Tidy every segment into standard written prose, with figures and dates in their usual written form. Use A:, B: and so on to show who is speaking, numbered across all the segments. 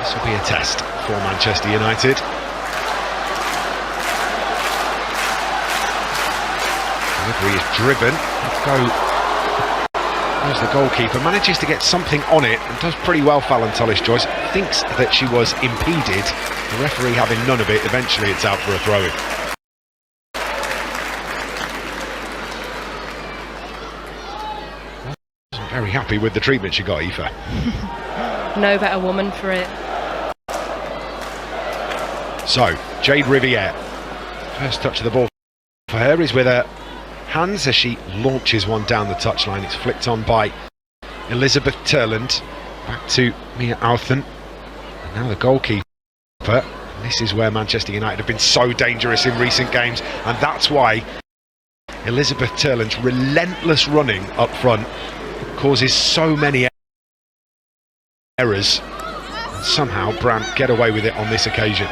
A: This will be a test for Manchester United. Delivery is driven. Let's go. There's the goalkeeper, manages to get something on it and does pretty well. Fallon Tullis-Joyce thinks that she was impeded. The referee having none of it, eventually it's out for a throw-in. Wasn't very happy with the treatment she got, Aoife.
B: No better woman for it.
A: So, Jade Riviere, first touch of the ball for her is with her hands as she launches one down the touchline. It's flicked on by Elizabeth Turland, back to Mia Authen, and now the goalkeeper. This is where Manchester United have been so dangerous in recent games, and that's why Elizabeth Turland's relentless running up front causes so many errors, and somehow Brann get away with it on this occasion.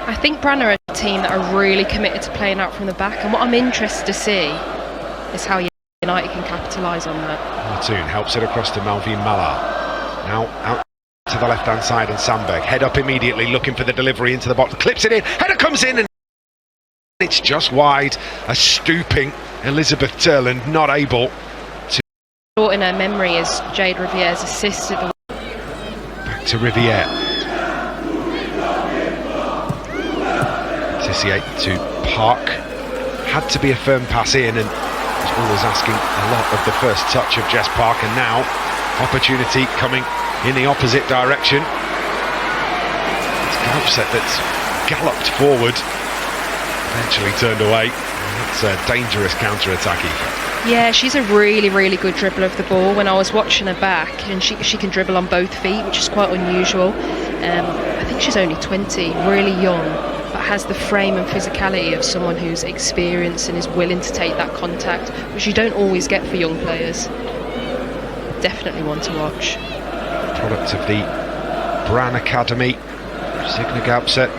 B: I think Brann are a team that are really committed to playing out from the back, and what I'm interested to see is how United can capitalise on that.
A: Martoon helps it across to Malvine Mallard. Now out to the left-hand side, and Sandberg head up immediately, looking for the delivery into the box, clips it in, header comes in, and it's just wide. A stooping Elizabeth Turland not able to.
B: Short in her memory is Jade Riviere's assist at the.
A: Back to Riviere. Tissier to Park. Had to be a firm pass in, and always asking a lot of the first touch of Jess Park, and now opportunity coming in the opposite direction. It's Gaupset that's galloped forward, eventually turned away. That's a dangerous counter-attack.
B: Yeah, she's a really, really good dribbler of the ball. When I was watching her back, and she can dribble on both feet, which is quite unusual. I think she's only 20, really young, but has the frame and physicality of someone who's experienced and is willing to take that contact, which you don't always get for young players. Definitely one to watch.
A: Product of the Brann Academy, Signe Gaupset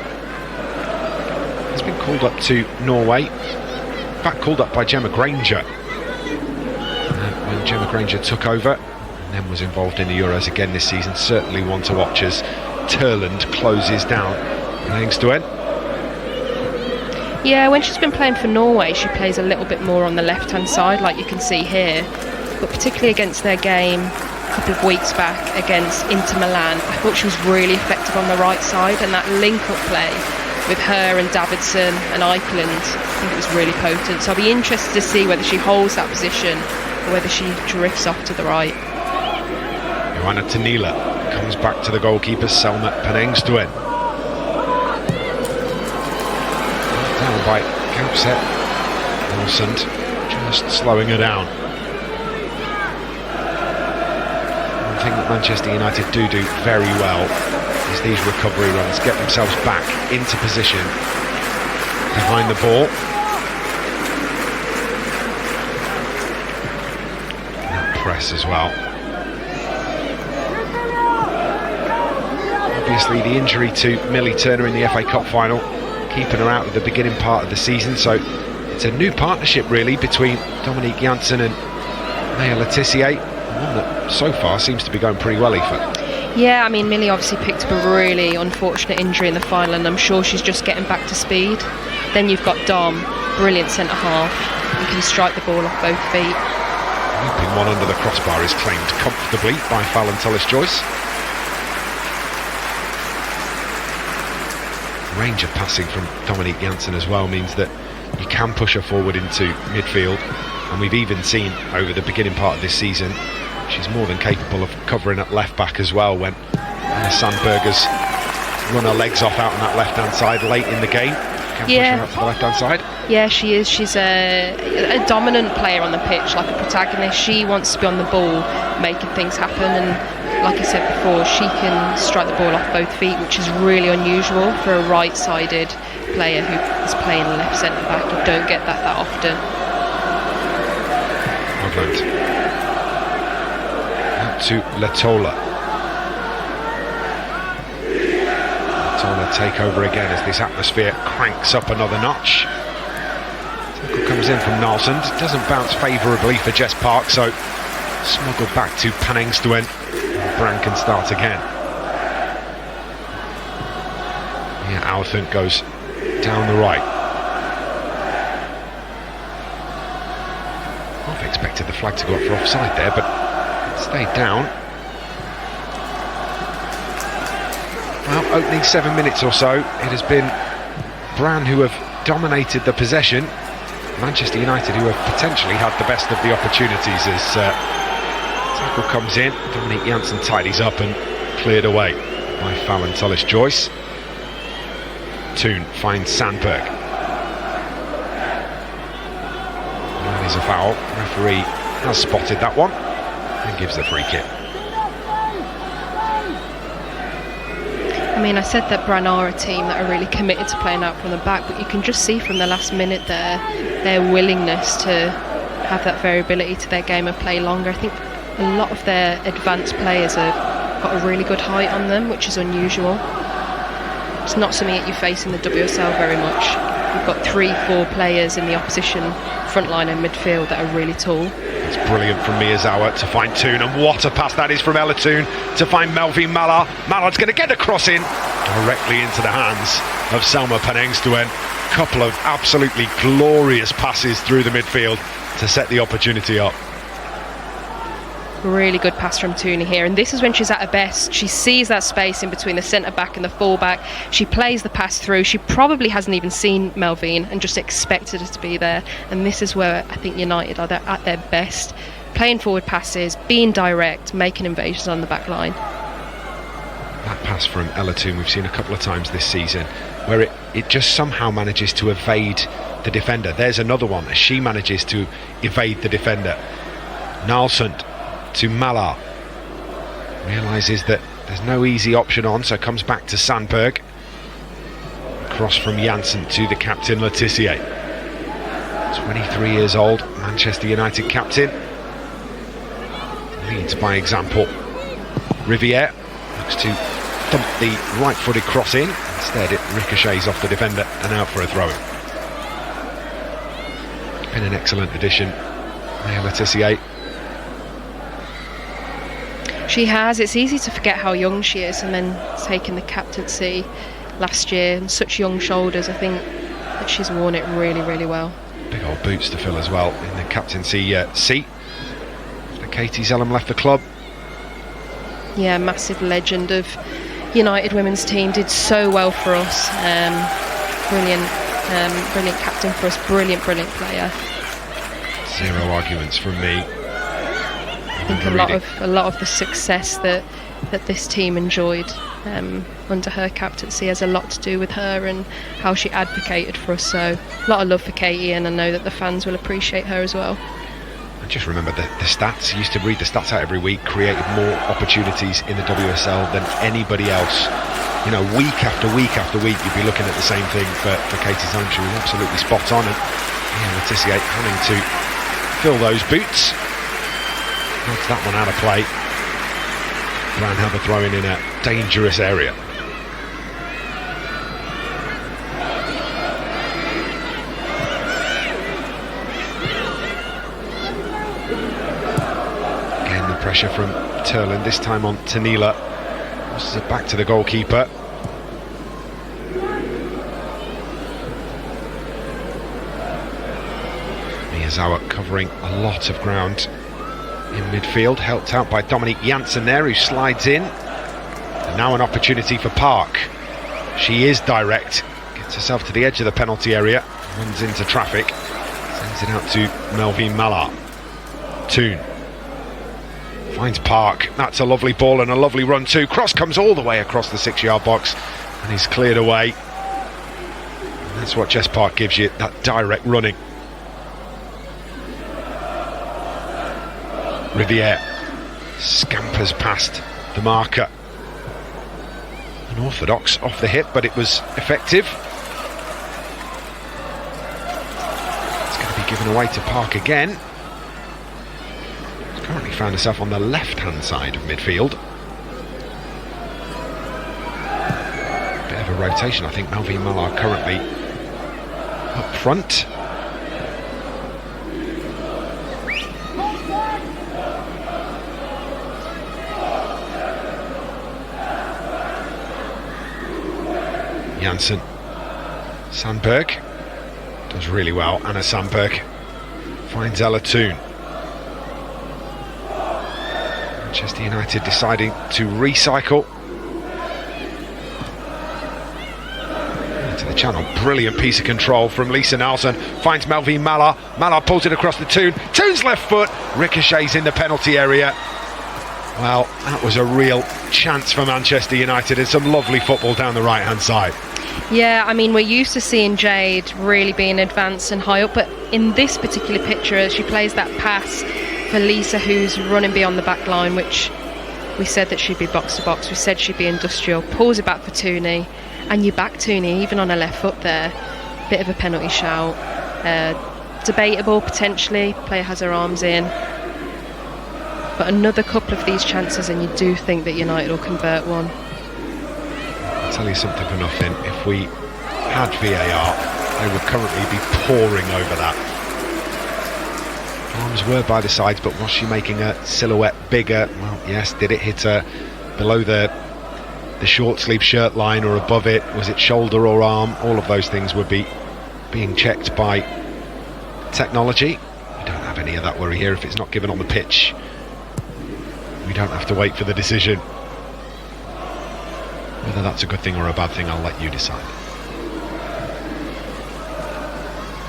A: has been called up to Norway. In fact, called up by Gemma Granger. When Gemma Granger took over and then was involved in the Euros again this season, certainly one to watch as Turland closes down Langston.
B: Yeah, when she's been playing for Norway, she plays a little bit more on the left-hand side, like you can see here. But particularly against their game a couple of weeks back against Inter Milan, I thought she was really effective on the right side, and that link-up play with her and Davidson and Eikeland, I think it was really potent. So I'll be interested to see whether she holds that position or whether she drifts off to the right.
A: Johanna Tanila comes back to the goalkeeper, Selma Penengstuen. Down by Gaupset. Wilson just slowing her down. One thing that Manchester United do very well is these recovery runs, get themselves back into position behind the ball. And press as well. Obviously the injury to Millie Turner in the FA Cup final, keeping her out at the beginning part of the season, so it's a new partnership really between Dominique Janssen and Maya Le Tissier, one that so far seems to be going pretty well, Aoife.
B: Yeah, I mean, Millie obviously picked up a really unfortunate injury in the final, and I'm sure she's just getting back to speed. Then you've got Dom, brilliant centre-half, who can strike the ball off both feet.
A: Looping one under the crossbar is claimed comfortably by Fallon Tullis-Joyce. Range of passing from Dominique Janssen as well means that you can push her forward into midfield, and we've even seen over the beginning part of this season she's more than capable of covering at left back as well when Anna Sandberger's run her legs off out on that left hand side late in the game. Can push her out to the left hand side.
B: Yeah, she is. She's a dominant player on the pitch, like a protagonist. She wants to be on the ball, making things happen, and like I said before, she can strike the ball off both feet, which is really unusual for a right-sided player who is playing left centre-back. You don't get that often.
A: Hovland. Out to Latola. Latola take over again as this atmosphere cranks up another notch. Tackle comes in from Nalsund. Doesn't bounce favourably for Jess Park, so smuggled back to Penengstuen. Brann can start again. Yeah, Althant goes down the right. Half expected the flag to go up for offside there, but it stayed down. Well, opening 7 minutes or so, it has been Brann who have dominated the possession. Manchester United who have potentially had the best of the opportunities as tackle comes in. Dominique Janssen tidies up and cleared away by Fallon Tullis-Joyce. Toon finds Sandberg. That is a foul. Referee has spotted that one and gives the free kick.
B: I mean, I said that Brann are a team that are really committed to playing out from the back, but you can just see from the last minute there their willingness to have that variability to their game and play longer. I think a lot of their advanced players have got a really good height on them, which is unusual. It's not something that you face in the WSL very much. You've got 3-4 players in the opposition front line and midfield that are really tall.
A: It's brilliant from Miyazawa to find Toon, and what a pass that is from Ella Toon to find Melvin Mallard. Mallard's going to get the cross in directly into the hands of Selma Penengstuen. Couple of absolutely glorious passes through the midfield to set the opportunity up.
B: Really good pass from Tooney here, and this is when she's at her best. She sees that space in between the centre back and the full back. She plays the pass through. She probably hasn't even seen Melvin and just expected her to be there, and this is where I think United are at their best, playing forward passes, being direct, making invasions on the back line.
A: That pass from Ella Toon we've seen a couple of times this season, where it just somehow manages to evade the defender. There's another one as she manages to evade the defender. Nalsund to Mallard, realises that there's no easy option on, so comes back to Sandberg. Cross from Janssen to the captain Letitia. 23 years old, Manchester United captain. Leads by example. Riviere looks to thump the right-footed cross in. Instead it ricochets off the defender and out for a throw-in. Been an excellent addition, Letitia.
B: She has. It's easy to forget how young she is, and then taking the captaincy last year and such young shoulders, I think that she's worn it really, really well.
A: Big old boots to fill as well in the captaincy seat after Katie Zellum left the club.
B: Yeah, massive legend of United women's team, did so well for us. Brilliant captain for us, brilliant player.
A: Zero arguments from me.
B: I think a lot of the success that this team enjoyed under her captaincy has a lot to do with her and how she advocated for us. So a lot of love for Katie, and I know that the fans will appreciate her as well.
A: I just remember the stats. I used to read the stats out every week. Created more opportunities in the WSL than anybody else. You know, week after week after week, you'd be looking at the same thing for Katie Zellum. She was absolutely spot on, and Letitia having to fill those boots. That's that one out of play. Brann have a throw-in in a dangerous area. Again, the pressure from Turland, this time on Tanila. This is it back to the goalkeeper. Miyazawa covering a lot of ground in midfield, helped out by Dominique Janssen there, who slides in. And now an opportunity for Park. She is direct, gets herself to the edge of the penalty area, runs into traffic, sends it out to Melvin Mallard. Toon finds Park. That's a lovely ball and a lovely run too. Cross comes all the way across the 6-yard box and he's cleared away. And that's what Jess Park gives you, that direct running. Riviere scampers past the marker. Unorthodox off the hip, but it was effective. It's going to be given away to Park again. She's currently found herself on the left-hand side of midfield. Bit of a rotation, I think. Melvin Mallard currently up front. Janssen. Sandberg does really well. Anna Sandberg finds Ella Toon. Manchester United deciding to recycle into the channel. Brilliant piece of control from Lisa Nelson. Finds Melvin Mallard. Mallard pulls it across the Toon. Toon's left foot ricochets in the penalty area. Well, that was a real chance for Manchester United and some lovely football down the right hand side.
B: Yeah, I mean, we're used to seeing Jade really being advanced and high up, but in this particular picture, she plays that pass for Lisa, who's running beyond the back line, which we said that she'd be box to box. We said she'd be industrial. Pulls it back for Tooney, and you back Tooney, even on her left foot there. Bit of a penalty shout. Debatable, potentially. Player has her arms in. But another couple of these chances, and you do think that United will convert one.
A: I'll tell you something for nothing. If we had VAR, they would currently be pouring over that. Arms were by the sides, but was she making a silhouette bigger? Well, yes. Did it hit her below the short sleeve shirt line or above it? Was it shoulder or arm? All of those things would be being checked by technology. We don't have any of that worry here if it's not given on the pitch. We don't have to wait for the decision. Whether that's a good thing or a bad thing, I'll let you decide.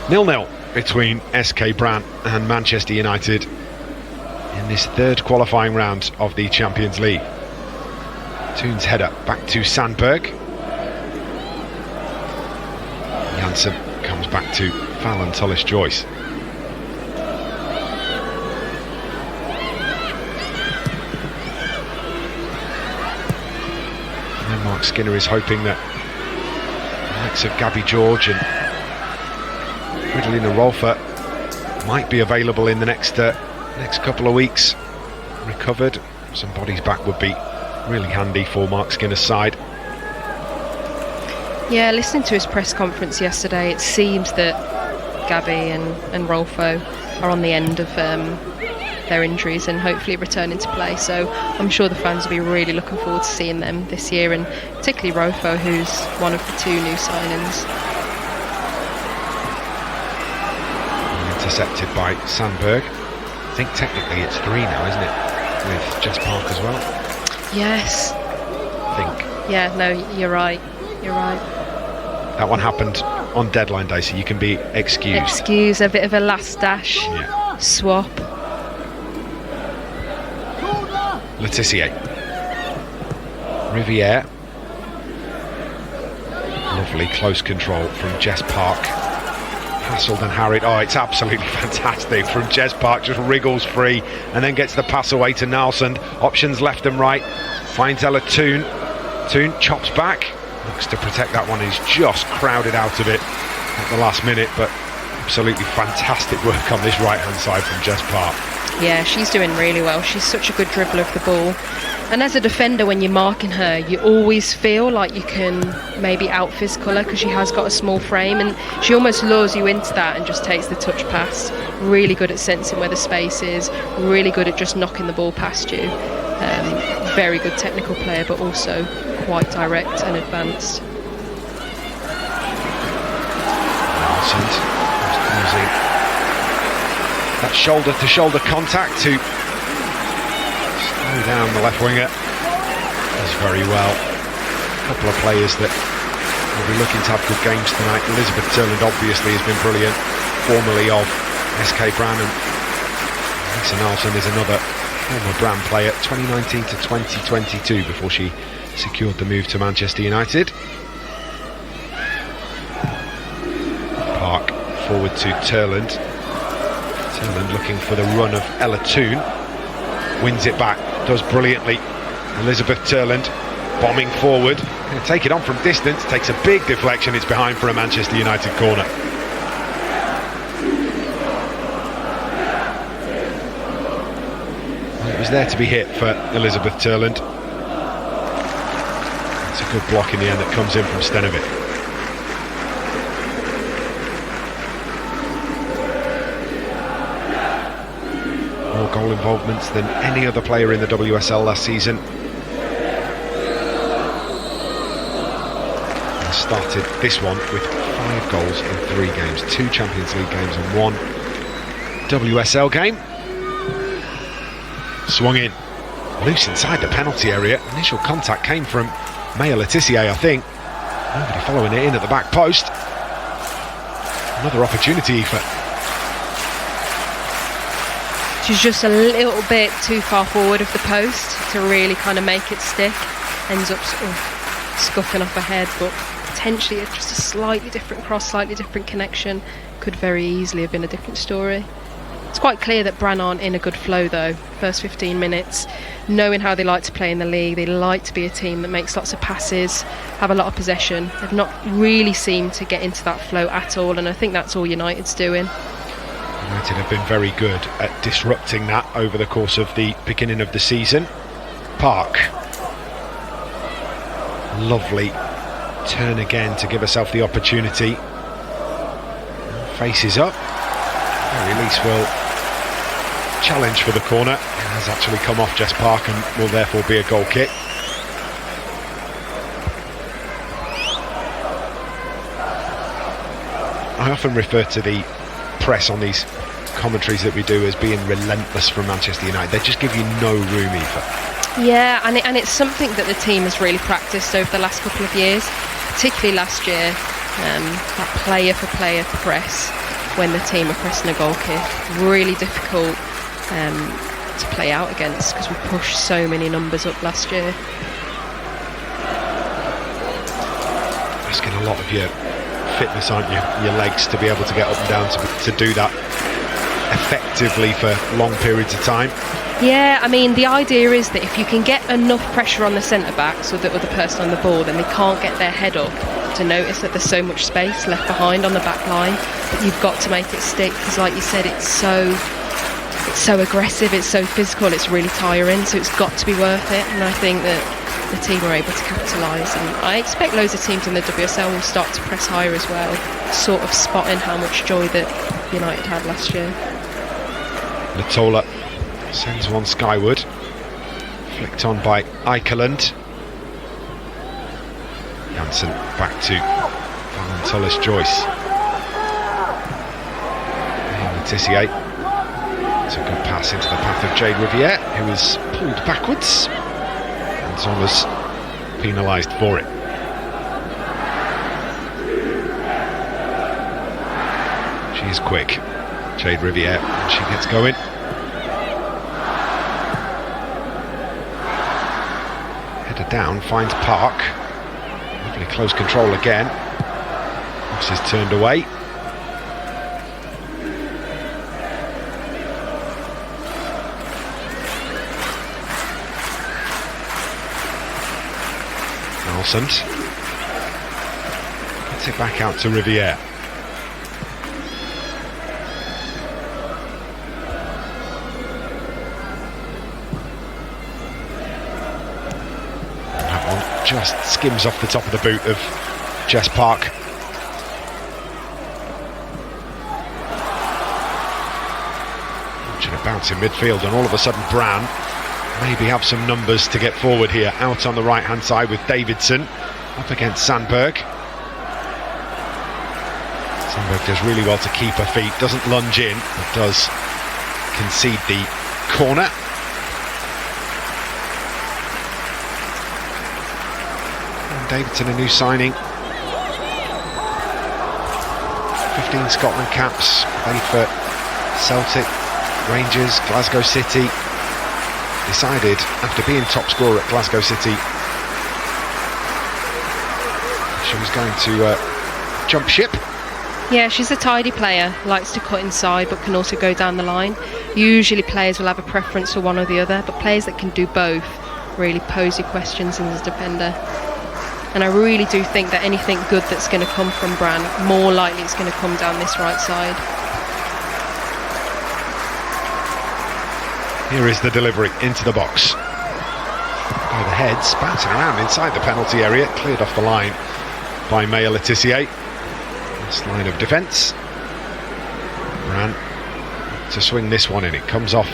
A: 0-0 between SK Brann and Manchester United in this third qualifying round of the Champions League. Toon's header back to Sandberg. Janssen comes back to Fallon Tullis-Joyce. Mark Skinner is hoping that the likes of Gabby George and Fridolina Rolfer might be available in the next couple of weeks. Recovered, some bodies back would be really handy for Mark Skinner's side.
B: Yeah, listening to his press conference yesterday, it seems that Gabby and Rolfo are on the end of their injuries and hopefully returning to play, so I'm sure the fans will be really looking forward to seeing them this year, and particularly Rolfo, who's one of the two new signings.
A: Intercepted by Sandberg. I think technically it's 3 now, isn't it, with Jess Park as well?
B: Yes.
A: I think.
B: Yeah, no, you're right.
A: That one happened on deadline day, so you can be excused.
B: Excuse a bit of a last dash swap.
A: Letitia. Riviere. Lovely close control from Jess Park. Hassled and harried. Oh, it's absolutely fantastic from Jess Park. Just wriggles free and then gets the pass away to Nalsund. Options left and right. Finds Ella Toon. Toon chops back. Looks to protect that one. He's just crowded out of it at the last minute, but absolutely fantastic work on this right hand side from Jess Park.
B: Yeah, she's doing really well. She's such a good dribbler of the ball. And as a defender, when you're marking her, you always feel like you can maybe out-physical her because she has got a small frame, and she almost lures you into that and just takes the touch pass. Really good at sensing where the space is, really good at just knocking the ball past you. Very good technical player, but also quite direct and advanced.
A: Using that shoulder-to-shoulder contact to slow down the left winger. Does very well. A couple of players that will be looking to have good games tonight. Elizabeth Turland obviously has been brilliant, formerly of SK Brann, and Lisa Nelson is another former Brann player, 2019 to 2022 before she secured the move to Manchester United. Park forward to Turland. Turland looking for the run of Ella Toon. Wins it back, does brilliantly. Elizabeth Turland bombing forward. Going to take it on from distance, takes a big deflection, it's behind for a Manchester United corner. Well, it was there to be hit for Elizabeth Turland. It's a good block in the end that comes in from Stenovic. More goal involvements than any other player in the WSL last season. has started this one with 5 goals in 3 games, 2 Champions League games and 1 WSL game. Swung in, loose inside the penalty area. Initial contact came from Maya Letitia, I think. Nobody following it in at the back post. Another opportunity for...
B: She's just a little bit too far forward of the post to really kind of make it stick. Ends up sort of scuffing off her head, but potentially it's just a slightly different cross, slightly different connection. Could very easily have been a different story. It's quite clear that Brann aren't in a good flow though. First 15 minutes, knowing how they like to play in the league, they like to be a team that makes lots of passes, have a lot of possession. They've not really seemed to get into that flow at all, and I think that's all United's doing.
A: United have been very good at disrupting that over the course of the beginning of the season. Park. Lovely turn again to give herself the opportunity. Faces up. Very least will challenge for the corner. It has actually come off Jess Park and will therefore be a goal kick. I often refer to the press on these commentaries that we do as being relentless from Manchester United. They just give you no room, Aoife.
B: Yeah, and it's something that the team has really practiced over the last couple of years, particularly last year. That player for player press when the team are pressing a goal kick, really difficult to play out against because we pushed so many numbers up last year.
A: Asking a lot of your fitness, aren't you? Your legs to be able to get up and down to do that effectively for long periods of time.
B: Yeah, I mean, the idea is that if you can get enough pressure on the centre-backs or the other person on the ball, then they can't get their head up to notice that there's so much space left behind on the back line. But you've got to make it stick because, like you said, it's so aggressive, it's so physical, it's really tiring, so it's got to be worth it. And I think that the team are able to capitalise, and I expect loads of teams in the WSL will start to press higher as well, sort of spotting how much joy that United had last year.
A: Latola sends one skyward, flicked on by Eikeland. Janssen back to Valentullis Joyce. Letitia. It's a good pass into the path of Jade Riviere, who is pulled backwards, and Zolla's penalised for it. She is quick, Jade Riviere, and she gets going. Header down, finds Park. Lovely close control again. Cross is turned away. Gets it back out to Riviere. That one just skims off the top of the boot of Jess Park. Watching a bounce in midfield, and all of a sudden Brann maybe have some numbers to get forward here. Out on the right hand side with Davidson up against Sandberg. Sandberg does really well to keep her feet, doesn't lunge in, but does concede the corner. And Davidson, a new signing, 15 Scotland caps, played for Celtic, Rangers, Glasgow City. Decided, after being top scorer at Glasgow City, she was going to jump ship.
B: Yeah, she's a tidy player, likes to cut inside but can also go down the line. Usually players will have a preference for one or the other, but players that can do both really pose you questions as a defender. And I really do think that anything good that's going to come from Brann, more likely it's going to come down this right side.
A: Here is the delivery into the box. By the heads, bouncing around inside the penalty area, cleared off the line by Maya Letitia. Last line of defence. Brann to swing this one in. It comes off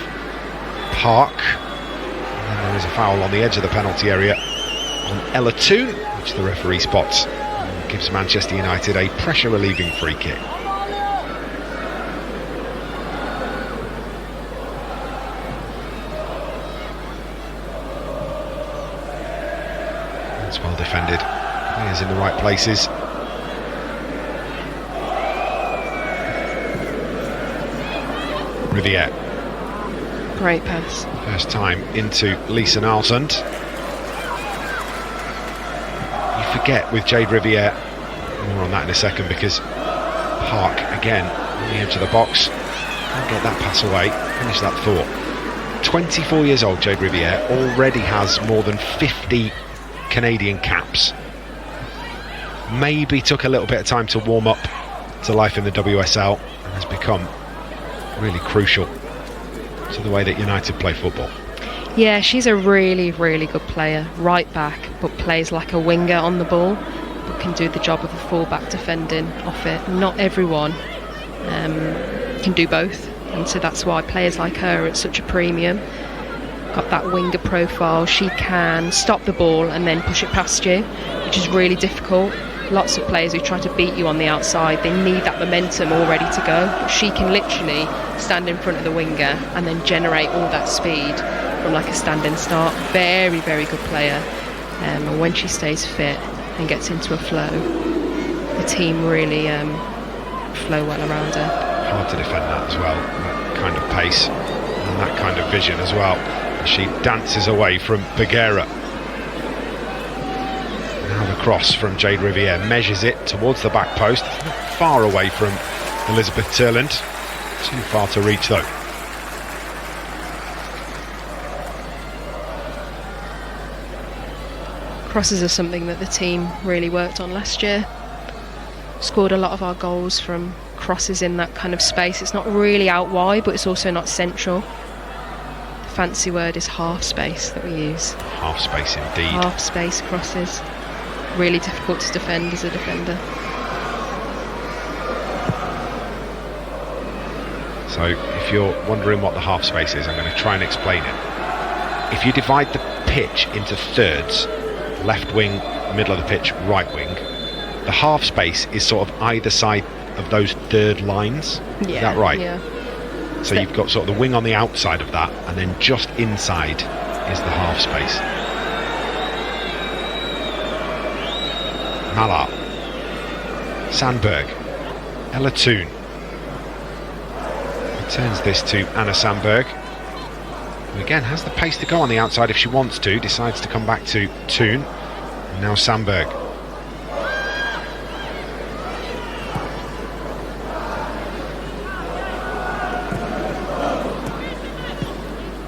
A: Park. And then there is a foul on the edge of the penalty area on Ella Toon, which the referee spots and gives Manchester United a pressure relieving free kick. It's well defended. Players in the right places. Riviere.
B: Great pass.
A: First time into Lisa Nalsund. You forget with Jade Riviere, more on that in a second, because Park again on the edge of the box, can't get that pass away. Finish that thought. 24 years old, Jade Riviere already has more than 50 Canadian caps. Maybe took a little bit of time to warm up to life in the WSL and has become really crucial to the way that United play football.
B: Yeah, she's a really, really good player. Right back, but plays like a winger on the ball, but can do the job of a full-back defending off it. Not everyone can do both, and so that's why players like her are at such a premium. Got that winger profile. She can stop the ball and then push it past you, which is really difficult. Lots of players who try to beat you on the outside, they need that momentum all ready to go. But she can literally stand in front of the winger and then generate all that speed from like a standing start. Very, very good player. And when she stays fit and gets into a flow, the team really flow well around her.
A: Hard to defend that as well, that kind of pace and that kind of vision as well. She dances away from Bagheera. Now the cross from Jade Riviere, measures it towards the back post, not far away from Elizabeth Turland, too far to reach though.
B: Crosses are something that the team really worked on last year. Scored a lot of our goals from crosses in that kind of space. It's not really out wide, but it's also not central. The fancy word is half space that we use.
A: Half space indeed.
B: Half space crosses. Really difficult to defend as a defender.
A: So if you're wondering what the half space is, I'm going to try and explain it. If you divide the pitch into thirds, left wing, middle of the pitch, right wing, the half space is sort of either side of those third lines.
B: Yeah,
A: is that right?
B: Yeah.
A: So you've got sort of the wing on the outside of that, and then just inside is the half space. Mallard, Sandberg, Ella Toon returns this to Anna Sandberg, who again has the pace to go on the outside if she wants to, decides to come back to Toon, and now Sandberg.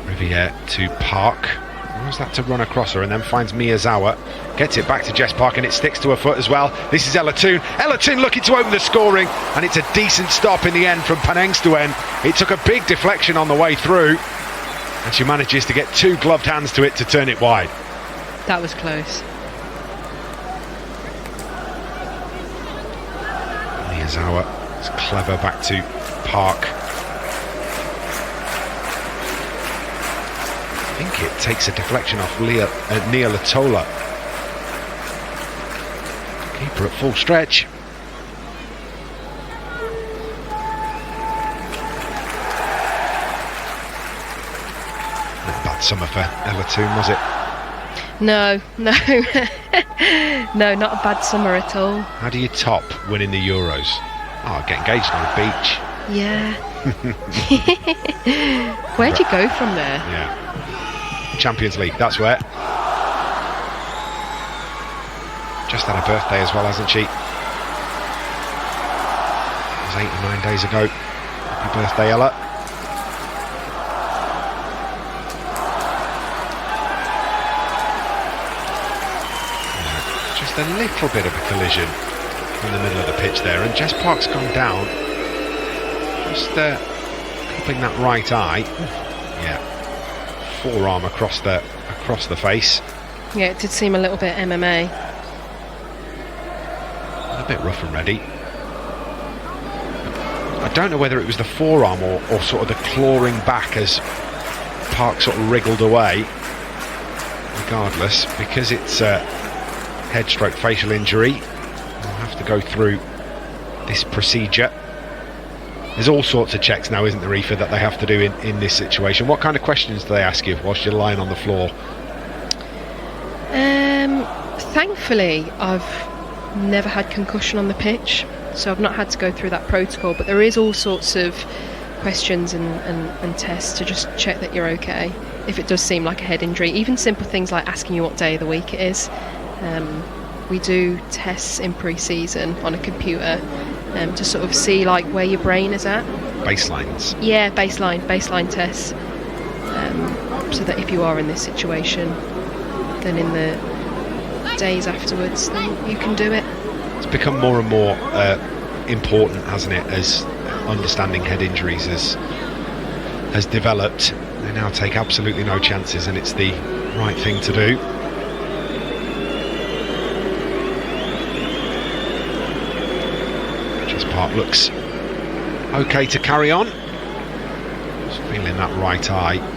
A: Riviere to Park. Allows that to run across her and then finds Miyazawa, gets it back to Jess Park and it sticks to her foot as well. This is Ella Toon. Ella Toon looking to open the scoring, and it's a decent stop in the end from Panengstuen. It took a big deflection on the way through and she manages to get two gloved hands to it to turn it wide.
B: That was close.
A: Miyazawa is clever back to Park. I think it takes a deflection off Nia Latola. Keeper at full stretch. Not a bad summer for Ella Toon, was it?
B: No. No, not a bad summer at all.
A: How do you top winning the Euros? Oh, get engaged on a beach.
B: Yeah. Where'd you go from there?
A: Yeah. Champions League, that's where. Just had a birthday as well, hasn't she? It was 8 or 9 days ago. Happy birthday, Ella. Yeah, just a little bit of a collision in the middle of the pitch there, and Jess Park's gone down. Just cupping that right eye. Yeah. Forearm across the face.
B: Yeah, it did seem a little bit MMA.
A: A bit rough and ready. I don't know whether it was the forearm or sort of the clawing back as Park sort of wriggled away. Regardless, because it's a head stroke facial injury, have to go through this procedure. There's all sorts of checks now, isn't there, Aoife, that they have to do in this situation. What kind of questions do they ask you whilst you're lying on the floor?
B: Thankfully, I've never had concussion on the pitch, so I've not had to go through that protocol, but there is all sorts of questions and tests to just check that you're okay if it does seem like a head injury. Even simple things like asking you what day of the week it is. We do tests in pre-season on a computer to sort of see like where your brain is at.
A: Baselines?
B: Yeah, baseline tests, so that if you are in this situation, then in the days afterwards, then you can do it.
A: It's become more and more important, hasn't it, as understanding head injuries has developed. They now take absolutely no chances, and it's the right thing to do. Just Park looks okay to carry on. Just feeling that right eye.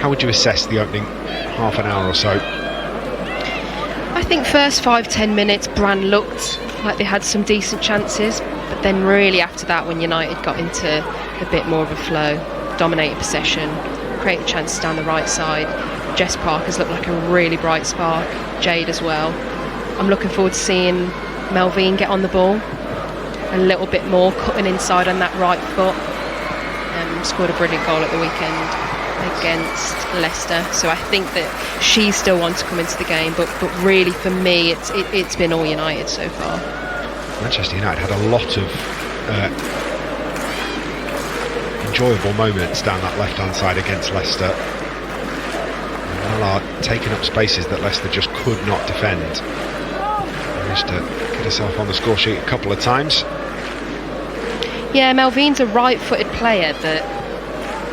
A: How would you assess the opening half an hour or so?
B: I think first 5-10 minutes Brann looked like they had some decent chances, but then really after that, when United got into a bit more of a flow, dominated possession, created chances down the right side. Jess Parker's looked like a really bright spark, Jade as well. I'm looking forward to seeing Melvine get on the ball a little bit more, cutting inside on that right foot. Scored a brilliant goal at the weekend against Leicester, so I think that she still wants to come into the game, but really for me it's been all United so far.
A: Manchester United had a lot of enjoyable moments down that left hand side against Leicester. Mallard taking up spaces that Leicester just could not defend. Managed to get herself on the score sheet a couple of times.
B: Yeah, Melvine's a right-footed player that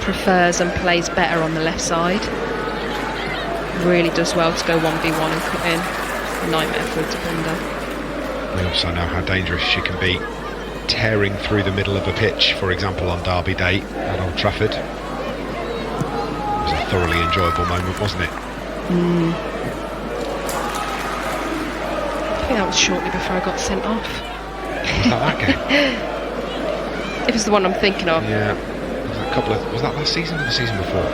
B: prefers and plays better on the left side. Really does well to go 1v1 and cut in. A nightmare for a defender.
A: We also know how dangerous she can be tearing through the middle of a pitch, for example on Derby Day at Old Trafford. It was a thoroughly enjoyable moment, wasn't it?
B: I think that was shortly before I got sent off.
A: Was that game?
B: It was the one I'm thinking of.
A: Yeah. Was that last season or the season before?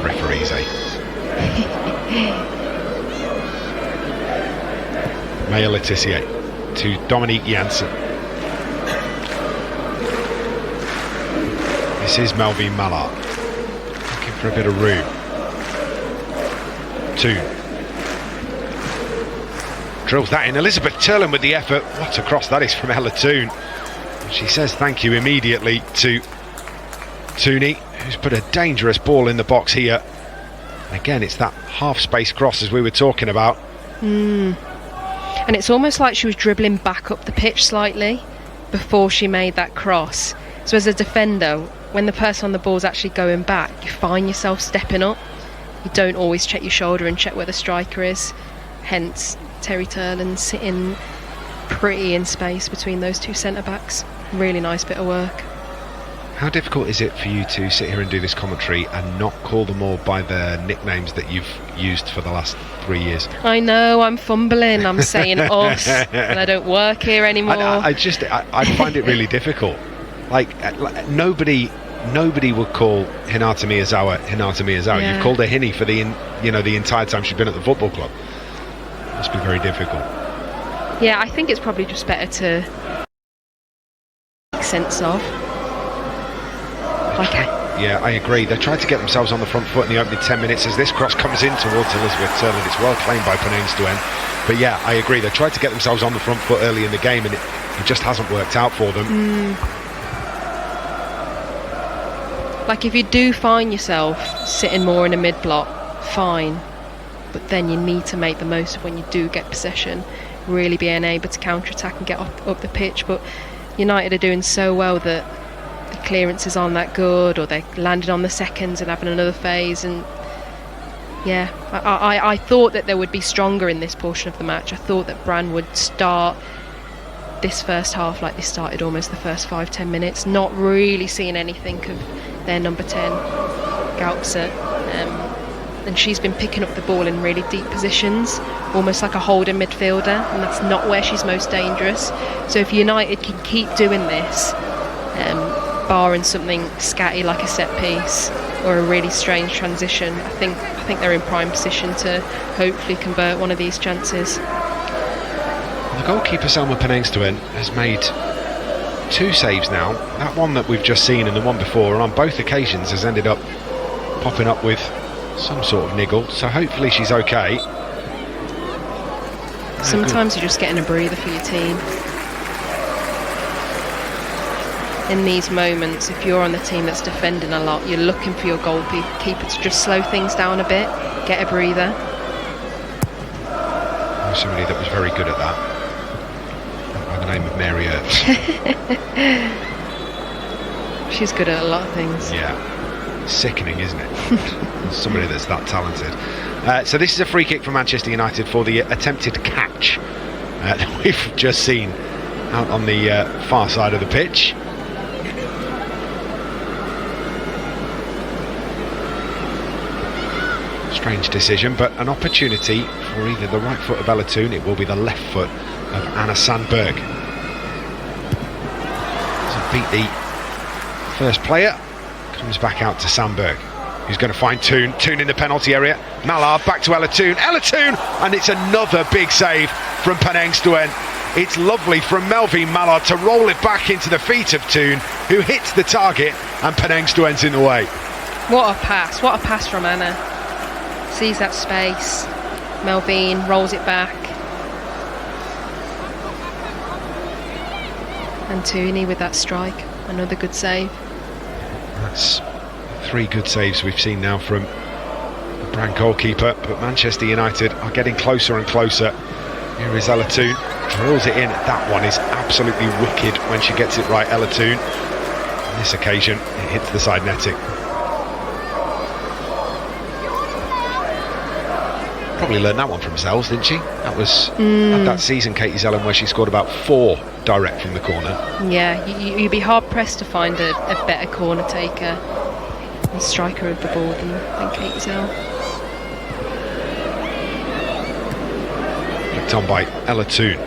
A: Referees, eh? Maya Letitia to Dominique Janssen. This is Melvine Mallard looking for a bit of room. Drills that in. Elizabeth Turlin with the effort. What a cross that is from Ella Toon. She says thank you immediately to Tooney, who's put a dangerous ball in the box here. And again, it's that half-space cross as we were talking about.
B: And it's almost like she was dribbling back up the pitch slightly before she made that cross. So as a defender, when the person on the ball is actually going back, you find yourself stepping up. You don't always check your shoulder and check where the striker is. Hence Terry Turlin sitting pretty in space between those two centre-backs. Really nice bit of work.
A: How difficult is it for you to sit here and do this commentary and not call them all by the nicknames that you've used for the last 3 years?
B: I know, I'm fumbling. I'm saying us, and I don't work here anymore.
A: I find it really difficult. Like nobody would call Hinata Miyazawa.
B: Yeah.
A: You've called her Hinny for the entire time she's been at the football club. Must be very difficult.
B: Yeah, I think it's probably just better to make sense of.
A: Yeah, I agree. They tried to get themselves on the front foot in the opening 10 minutes as this cross comes in towards Elizabeth Turlin. It's well claimed by Panane Stuen. But yeah, I agree. They tried to get themselves on the front foot early in the game, and it just hasn't worked out for them.
B: Like if you do find yourself sitting more in a mid-block, fine. But then you need to make the most of when you do get possession, really being able to counter-attack and get up the pitch. But United are doing so well that the clearances aren't that good, or they're landing on the seconds and having another phase. And yeah, I thought that they would be stronger in this portion of the match. I thought that Brann would start this first half like they started almost the first 5-10 minutes, not really seeing anything of their number 10, Gaupset. And she's been picking up the ball in really deep positions, almost like a holding midfielder, and that's not where she's most dangerous. So if United can keep doing this, barring something scatty like a set piece or a really strange transition, I think they're in prime position to hopefully convert one of these chances.
A: The goalkeeper Selma Penengstuen has made 2 saves now. That one that we've just seen and the one before, and on both occasions has ended up popping up with some sort of niggle, so hopefully she's okay.
B: Sometimes you're just getting a breather for your team. In these moments, if you're on the team that's defending a lot, you're looking for your goalkeeper to just slow things down a bit, get a breather.
A: Somebody that was very good at that, by the name of Mary Earps.
B: She's good at a lot of things.
A: Yeah, sickening, isn't it? Somebody that's that talented. So this is a free kick for Manchester United for the attempted catch that we've just seen out on the far side of the pitch. Strange decision, but an opportunity for either the right foot of Ella Toon, it will be the left foot of Anna Sandberg. Doesn't beat the first player, comes back out to Sandberg, who's going to find Toon in the penalty area. Mallard back to Ella Toon, and it's another big save from Penengstuen. It's lovely from Melvin Mallard to roll it back into the feet of Toon, who hits the target, and Penengstuen's in the way.
B: What a pass from Anna. Sees that space, Melvin rolls it back, and Tooney with that strike, another good save.
A: That's 3 good saves we've seen now from the Brann goalkeeper, but Manchester United are getting closer and closer. Here is Ella Toon, drills it in. That one is absolutely wicked when she gets it right, Ella Toon. On this occasion, it hits the side netting. Probably learned that one from Zels, didn't she? That was at that season, Katie Zellen, where she scored about 4 direct from the corner.
B: Yeah, you'd be hard pressed to find a better corner taker and striker of the ball than Katie Zell.
A: Flicked on by Ella Toon.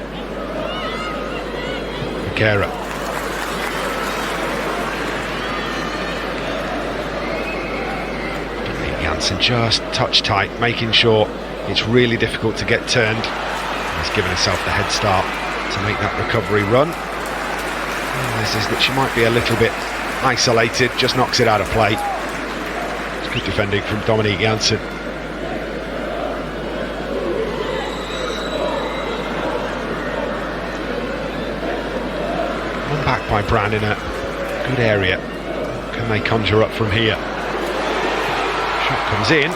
A: Guerra. Janssen just touch tight, making sure it's really difficult to get turned. He's given herself the head start to make that recovery run. Realises that she might be a little bit isolated, just knocks it out of play. It's good defending from Dominique Janssen. One back by Brann in a good area. Can they conjure up from here? Shot comes in,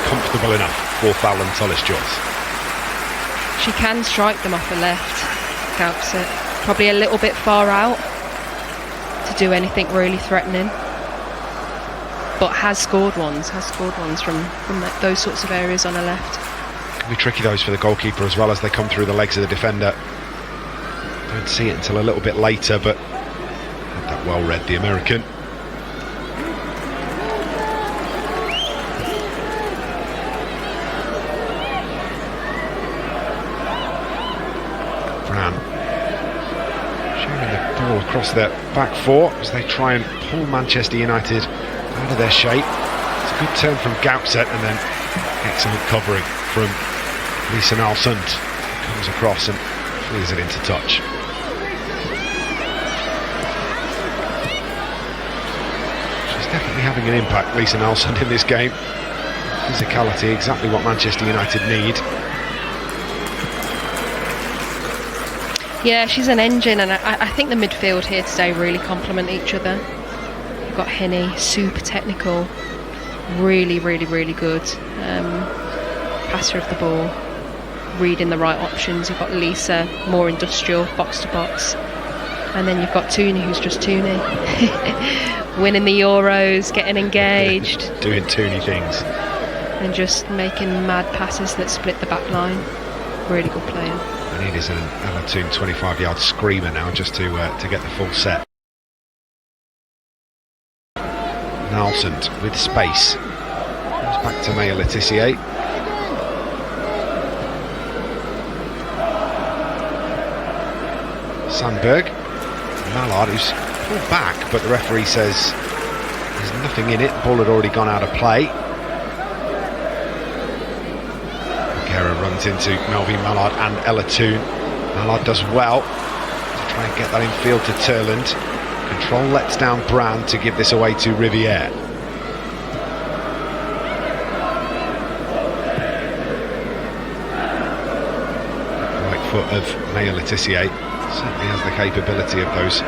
A: comfortable enough for Fallon Tullis-Joyce.
B: She can strike them off the left, Gaupset. Probably a little bit far out to do anything really threatening, but has scored ones from those sorts of areas on the left.
A: Can be tricky those for the goalkeeper as well as they come through the legs of the defender. Don't see it until a little bit later, but had that well read, the American. Brann sharing the ball across their back 4 as they try and pull Manchester United out of their shape. It's a good turn from Gaupset, and then excellent covering from Lisa Nalsund. Comes across and clears it into touch. She's definitely having an impact, Lisa Nalsund, in this game. Physicality, exactly what Manchester United need.
B: Yeah, she's an engine, and I think the midfield here today really complement each other. You've got Henny, super technical, really good passer of the ball, reading the right options. You've got Lisa, more industrial, box to box, and then you've got Tooney, who's just Tooney, winning the Euros, getting engaged,
A: doing Tooney things,
B: and just making mad passes that split the back line. Really good player.
A: And it is an Ella-Toon 25-yard screamer now just to get the full set. Nalson with space. Goes back to Maya Letitia. Sandberg. Mallard, who's pulled back, but the referee says there's nothing in it. The ball had already gone out of play. Guerra runs into Melvin Mallard and Ella-Toon. Mallard does well to try and get that in field to Turland. Control lets down Brann to give this away to Riviere. Right foot of Maya Letitia certainly has the capability of those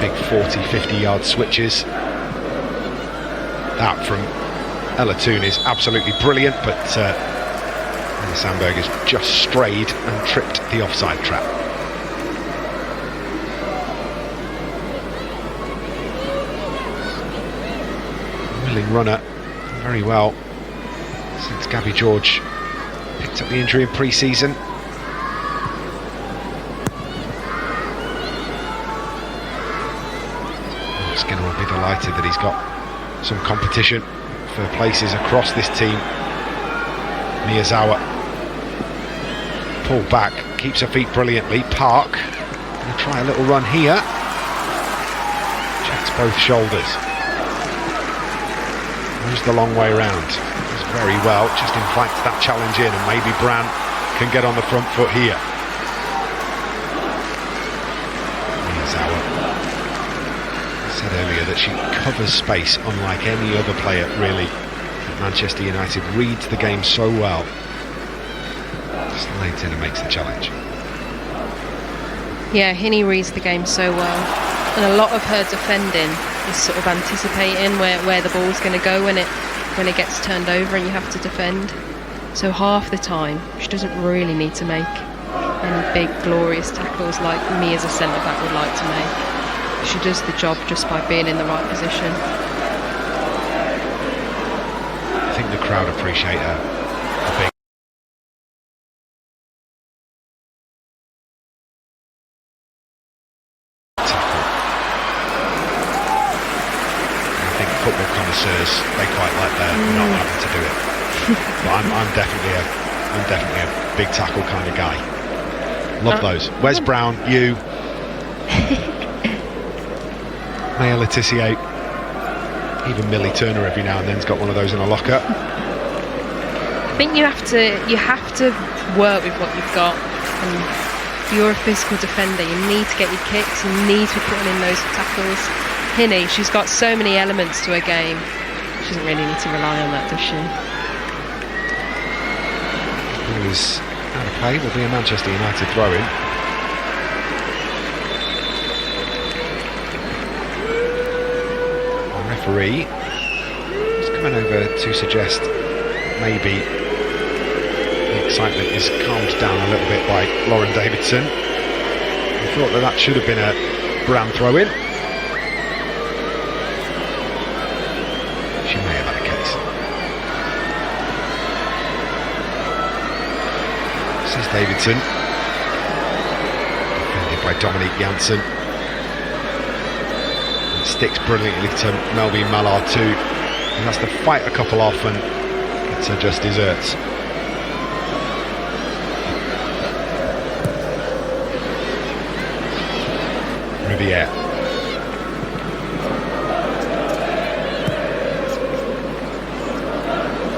A: big 40-50 yard switches. That from Ella-Toon is absolutely brilliant, but Sandberg has just strayed and tripped the offside trap. Willing runner, very well since Gabby George picked up the injury in pre-season. Skinner will be delighted that he's got some competition for places across this team. Miyazawa pull back, keeps her feet brilliantly. Park gonna try a little run here, checks both shoulders, moves the long way round, does very well, just invites that challenge in, and maybe Brann can get on the front foot here. Miyazawa said earlier that she covers space unlike any other player really. Manchester United reads the game so well. Slides in and makes the challenge.
B: Yeah, Hinney reads the game so well, and a lot of her defending is sort of anticipating where the ball's going to go when it gets turned over and you have to defend. So half the time she doesn't really need to make any big glorious tackles like me as a centre back would like to make. She does the job just by being in the right position.
A: I think the crowd appreciate her a big tackle. I think football connoisseurs, they quite like their not having to do it. But I'm definitely a big tackle kind of guy. Love those. Wes Brown, you. Maya Letitia, even Millie Turner every now and then's got one of those in a locker.
B: I think you have to work with what you've got, and if you're a physical defender, you need to get your kicks, you need to be putting in those tackles. Hinney, she's got so many elements to her game, she doesn't really need to rely on that, does she?
A: Ball is out of play, will be a Manchester United throw-in. Referee is coming over to suggest maybe the excitement is calmed down a little bit by Lauren Davidson. I thought that should have been a Brann throw-in. She may have had a case. Says Davidson, defended by Dominique Janssen. Sticks brilliantly to Melvin Mallard too. He has to fight a couple off and gets her just desserts. Riviere.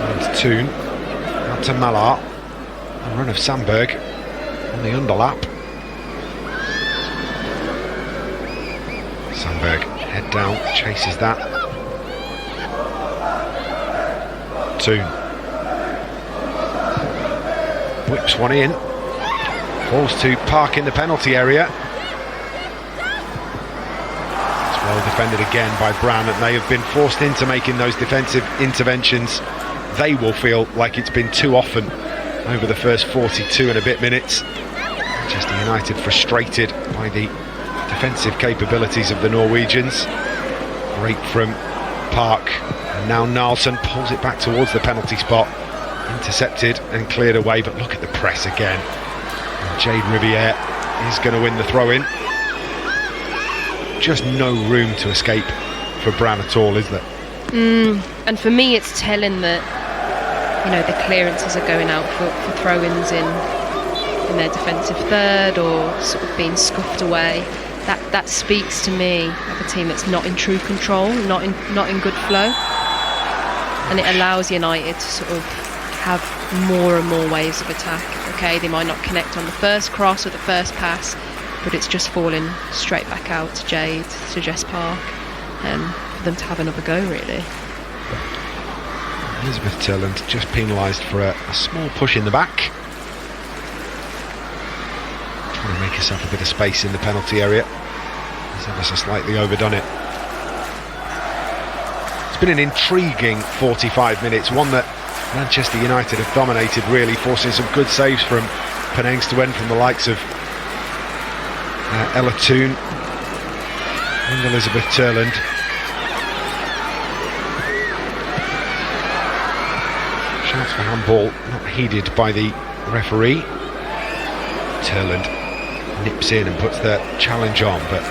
A: And Toon. Out to Mallard. A run of Sandberg on the underlap. Sandberg. Head down, chases that. Toon whips one in. Falls to Park in the penalty area. It's well defended again by Brann, and they have been forced into making those defensive interventions. They will feel like it's been too often over the first 42 and a bit minutes. Manchester United frustrated by the defensive capabilities of the Norwegians. Great from Park, and now Nalson pulls it back towards the penalty spot, intercepted and cleared away, but look at the press again. Jade Riviere is going to win the throw-in. Just no room to escape for Brann at all, is there?
B: And for me, it's telling that, you know, the clearances are going out for throw-ins in their defensive third or sort of being scuffed away. That speaks to me of a team that's not in true control, not in good flow, and it allows United to sort of have more and more waves of attack. Okay, they might not connect on the first cross or the first pass, but it's just falling straight back out to Jade, to Jess Park, for them to have another go, really.
A: Elizabeth Turland just penalised for a small push in the back. Trying to make herself a bit of space in the penalty area. Has ever so slightly overdone it. It's been an intriguing 45 minutes, one that Manchester United have dominated, really, forcing some good saves from Penangs to end from the likes of Ella Toon and Elizabeth Turland. Shouts for handball, not heeded by the referee. Turland nips in and puts the challenge on, but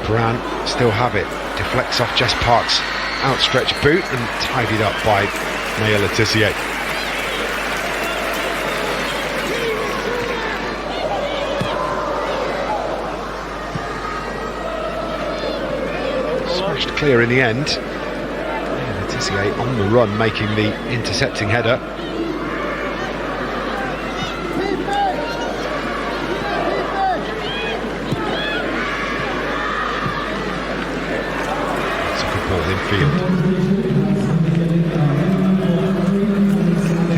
A: Brann still have it. Deflects off Jess Park's outstretched boot and tidied up by Maya Letizier. Smashed clear in the end. Letizier on the run, making the intercepting header. That's a good ball infield.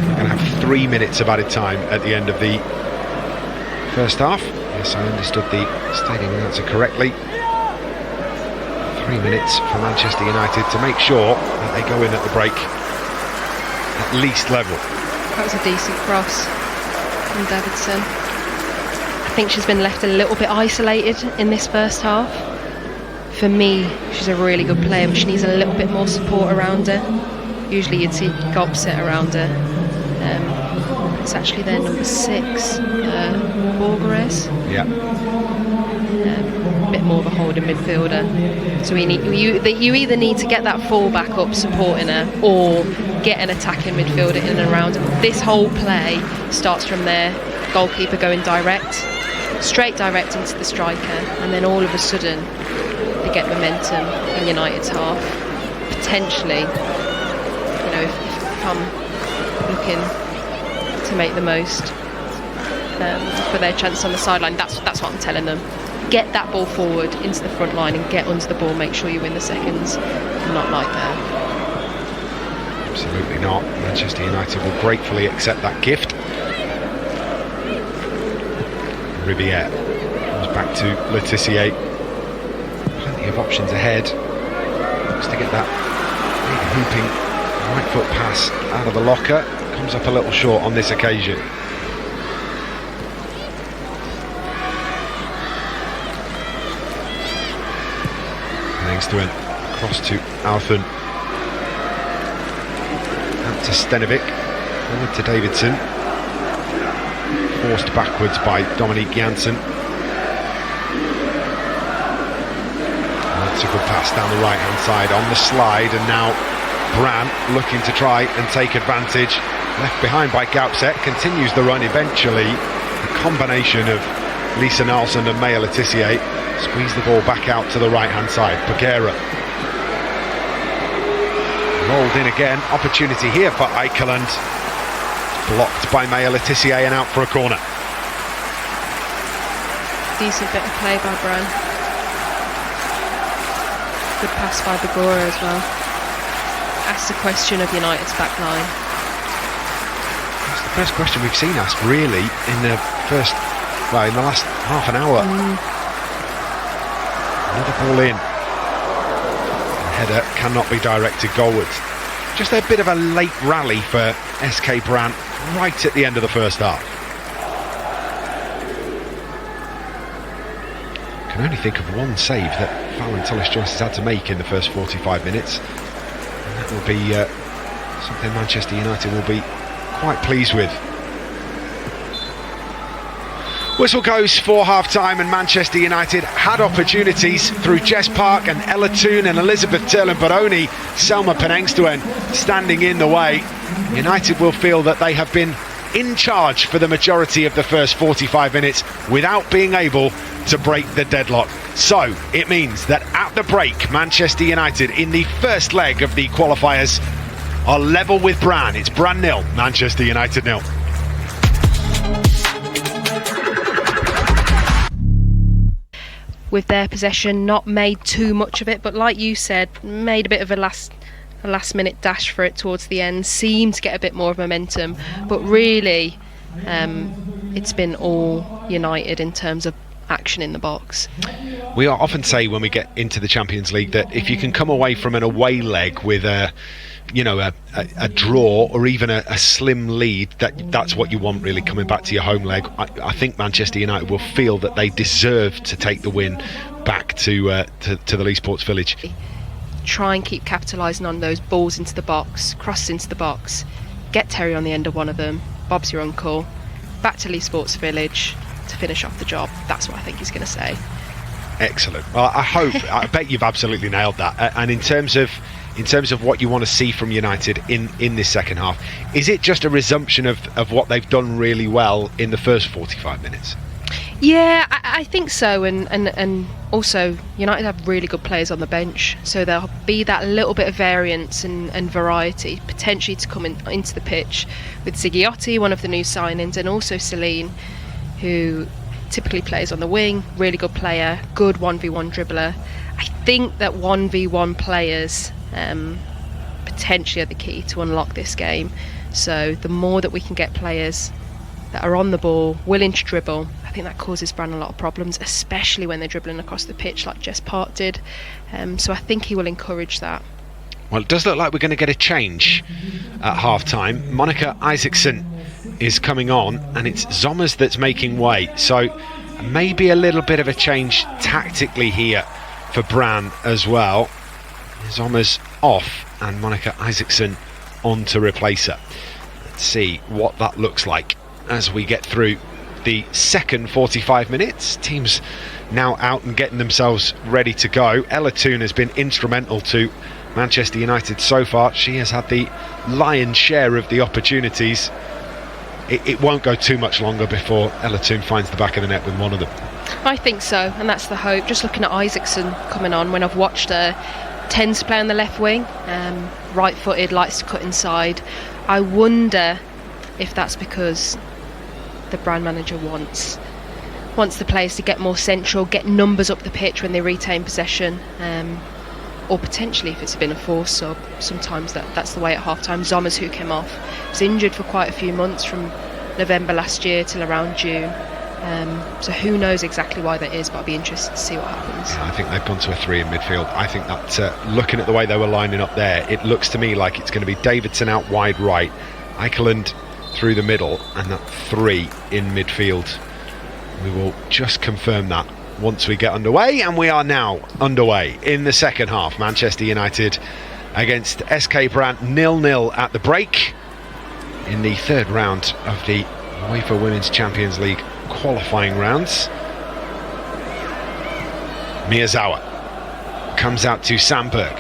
A: We're going to have 3 minutes of added time at the end of the first half. Yes, I understood the stadium announcer correctly. 3 minutes for Manchester United to make sure that they go in at the break at least level.
B: That was a decent cross from Davidson. I think she's been left a little bit isolated in this first half. For me, she's a really good player, but she needs a little bit more support around her. Usually you'd see Gobset around her. It's actually their number 6, Borgeres.
A: Yeah.
B: A bit more of a holding midfielder. So you either need to get that full back up supporting her, or get an attacking midfielder in and around her. This whole play starts from their goalkeeper going straight direct into the striker, and then all of a sudden they get momentum in United's half. Potentially, you know, if I'm looking to make the most for their chance on the sideline, that's what I'm telling them. Get that ball forward into the front line and get onto the ball. Make sure you win the seconds. Not like that.
A: Absolutely not. Manchester United will gratefully accept that gift. Riviere comes back to Letizier. Plenty of options ahead. Just to get that big hooping right foot pass out of the locker. Comes up a little short on this occasion. Engstuen across to Alphen. Out to Stenovic. Forward to Davidson. Forced backwards by Dominique Janssen. That's a good pass down the right hand side on the slide, and now Brann looking to try and take advantage. Left behind by Gaupset, continues the run. Eventually a combination of Lisa Nelson and Maya Letizier squeeze the ball back out to the right hand side. Peguera rolled in again. Opportunity here for Eikeland. Blocked by Maya Letizier and out for a corner.
B: Decent bit of play by Brann. Good pass by Begora as well. Asked the question of United's back line.
A: It's the first question we've seen asked, really, in the last half an hour. Another ball in. The header cannot be directed goalwards. Just a bit of a late rally for SK Brann right at the end of the first half. Can only think of one save that Fallon Tullis-Joyce has had to make in the first 45 minutes. And that will be something Manchester United will be quite pleased with. Whistle goes for half-time, and Manchester United had opportunities through Jess Park and Ella Toon and Elizabeth Turland, but only Selma Penengstuen standing in the way. United will feel that they have been in charge for the majority of the first 45 minutes without being able to break the deadlock. So it means that at the break, Manchester United in the first leg of the qualifiers are level with Brann. It's Brann 0, Manchester United 0.
B: With their possession, not made too much of it, but like you said, made a bit of a last minute dash for it towards the end, seemed to get a bit more of momentum, but really it's been all United in terms of action in the box.
A: We often say when we get into the Champions League that if you can come away from an away leg with a draw or even a slim lead, that's what you want really coming back to your home leg. I think Manchester United will feel that they deserve to take the win back to the Leigh Sports Village.
B: Try and keep capitalising on those balls into the box, crosses into the box, get Terry on the end of one of them, Bob's your uncle, back to Leigh Sports Village to finish off the job. That's what I think he's going to say. Excellent.
A: Well, I bet you've absolutely nailed that. And in terms of what you want to see from United in this second half, is it just a resumption of what they've done really well in the first 45 minutes?
B: Yeah, I think so, and also United have really good players on the bench, so there'll be that little bit of variance and variety potentially to come into the pitch with Zigiotti, one of the new signings, and also Celine, who typically plays on the wing, really good player, good 1v1 dribbler. I think that 1v1 players potentially are the key to unlock this game, so the more that we can get players that are on the ball, willing to dribble, I think that causes Brann a lot of problems, especially when they're dribbling across the pitch like Jess Park did. So I think he will encourage that.
A: Well, it does look like we're going to get a change at half-time. Monica Isaacson is coming on, and it's Zommers that's making way. So maybe a little bit of a change tactically here for Brann as well. Zommers off and Monica Isaacson on to replace her. Let's see what that looks like as we get through the second 45 minutes. Teams now out and getting themselves ready to go. Ella Toon has been instrumental to Manchester United so far. She has had the lion's share of the opportunities. It won't go too much longer before Ella Toon finds the back of the net with one of them.
B: I think so, and that's the hope. Just looking at Isaacson coming on, when I've watched her, tends to play on the left wing, right-footed, likes to cut inside. I wonder if that's because the Brann manager wants the players to get more central, get numbers up the pitch when they retain possession, or potentially if it's been a forced sub. Sometimes that's the way at half-time. Zommers, who came off, was injured for quite a few months from November last year till around June. So who knows exactly why that is, but I'd be interested to see what happens.
A: I think they've gone to a 3 in midfield. I think that looking at the way they were lining up there, it looks to me like it's going to be Davidson out wide right, Eikeland through the middle, and that 3 in midfield. We will just confirm that once we get underway, and we are now underway in the second half. Manchester United against SK Brann 0-0 at the break in the third round of the UEFA Women's Champions League qualifying rounds. Miyazawa comes out to Sandberg.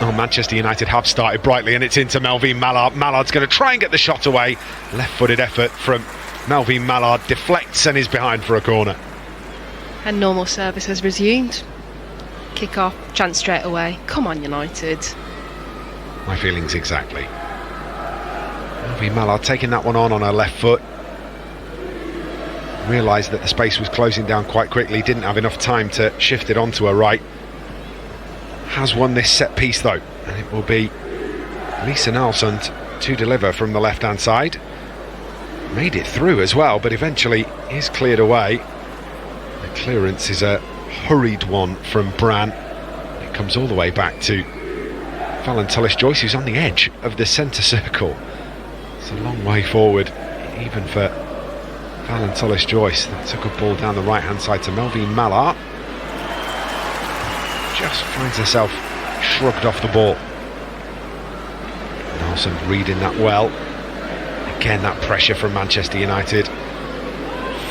A: Oh, Manchester United have started brightly, and it's into Melvine Mallard. Mallard's going to try and get the shot away. Left-footed effort from Melvine Mallard, deflects and is behind for a corner.
B: And normal service has resumed. Kick off, chance straight away. Come on, United.
A: My feelings exactly. Melvine Mallard taking that one on her left foot. Realised that the space was closing down quite quickly, didn't have enough time to shift it onto her right. Has won this set piece though, and it will be Lisa Nilsson to deliver from the left hand side. Made it through as well, but eventually is cleared away. The clearance is a hurried one from Brann. It comes all the way back to Fallon Tullis-Joyce, who's on the edge of the centre circle. It's a long way forward, even for Fallon Tullis-Joyce. That's a good ball down the right hand side to Melvine Mallard. Just finds herself shrugged off the ball. Nelson reading that well. Again, that pressure from Manchester United.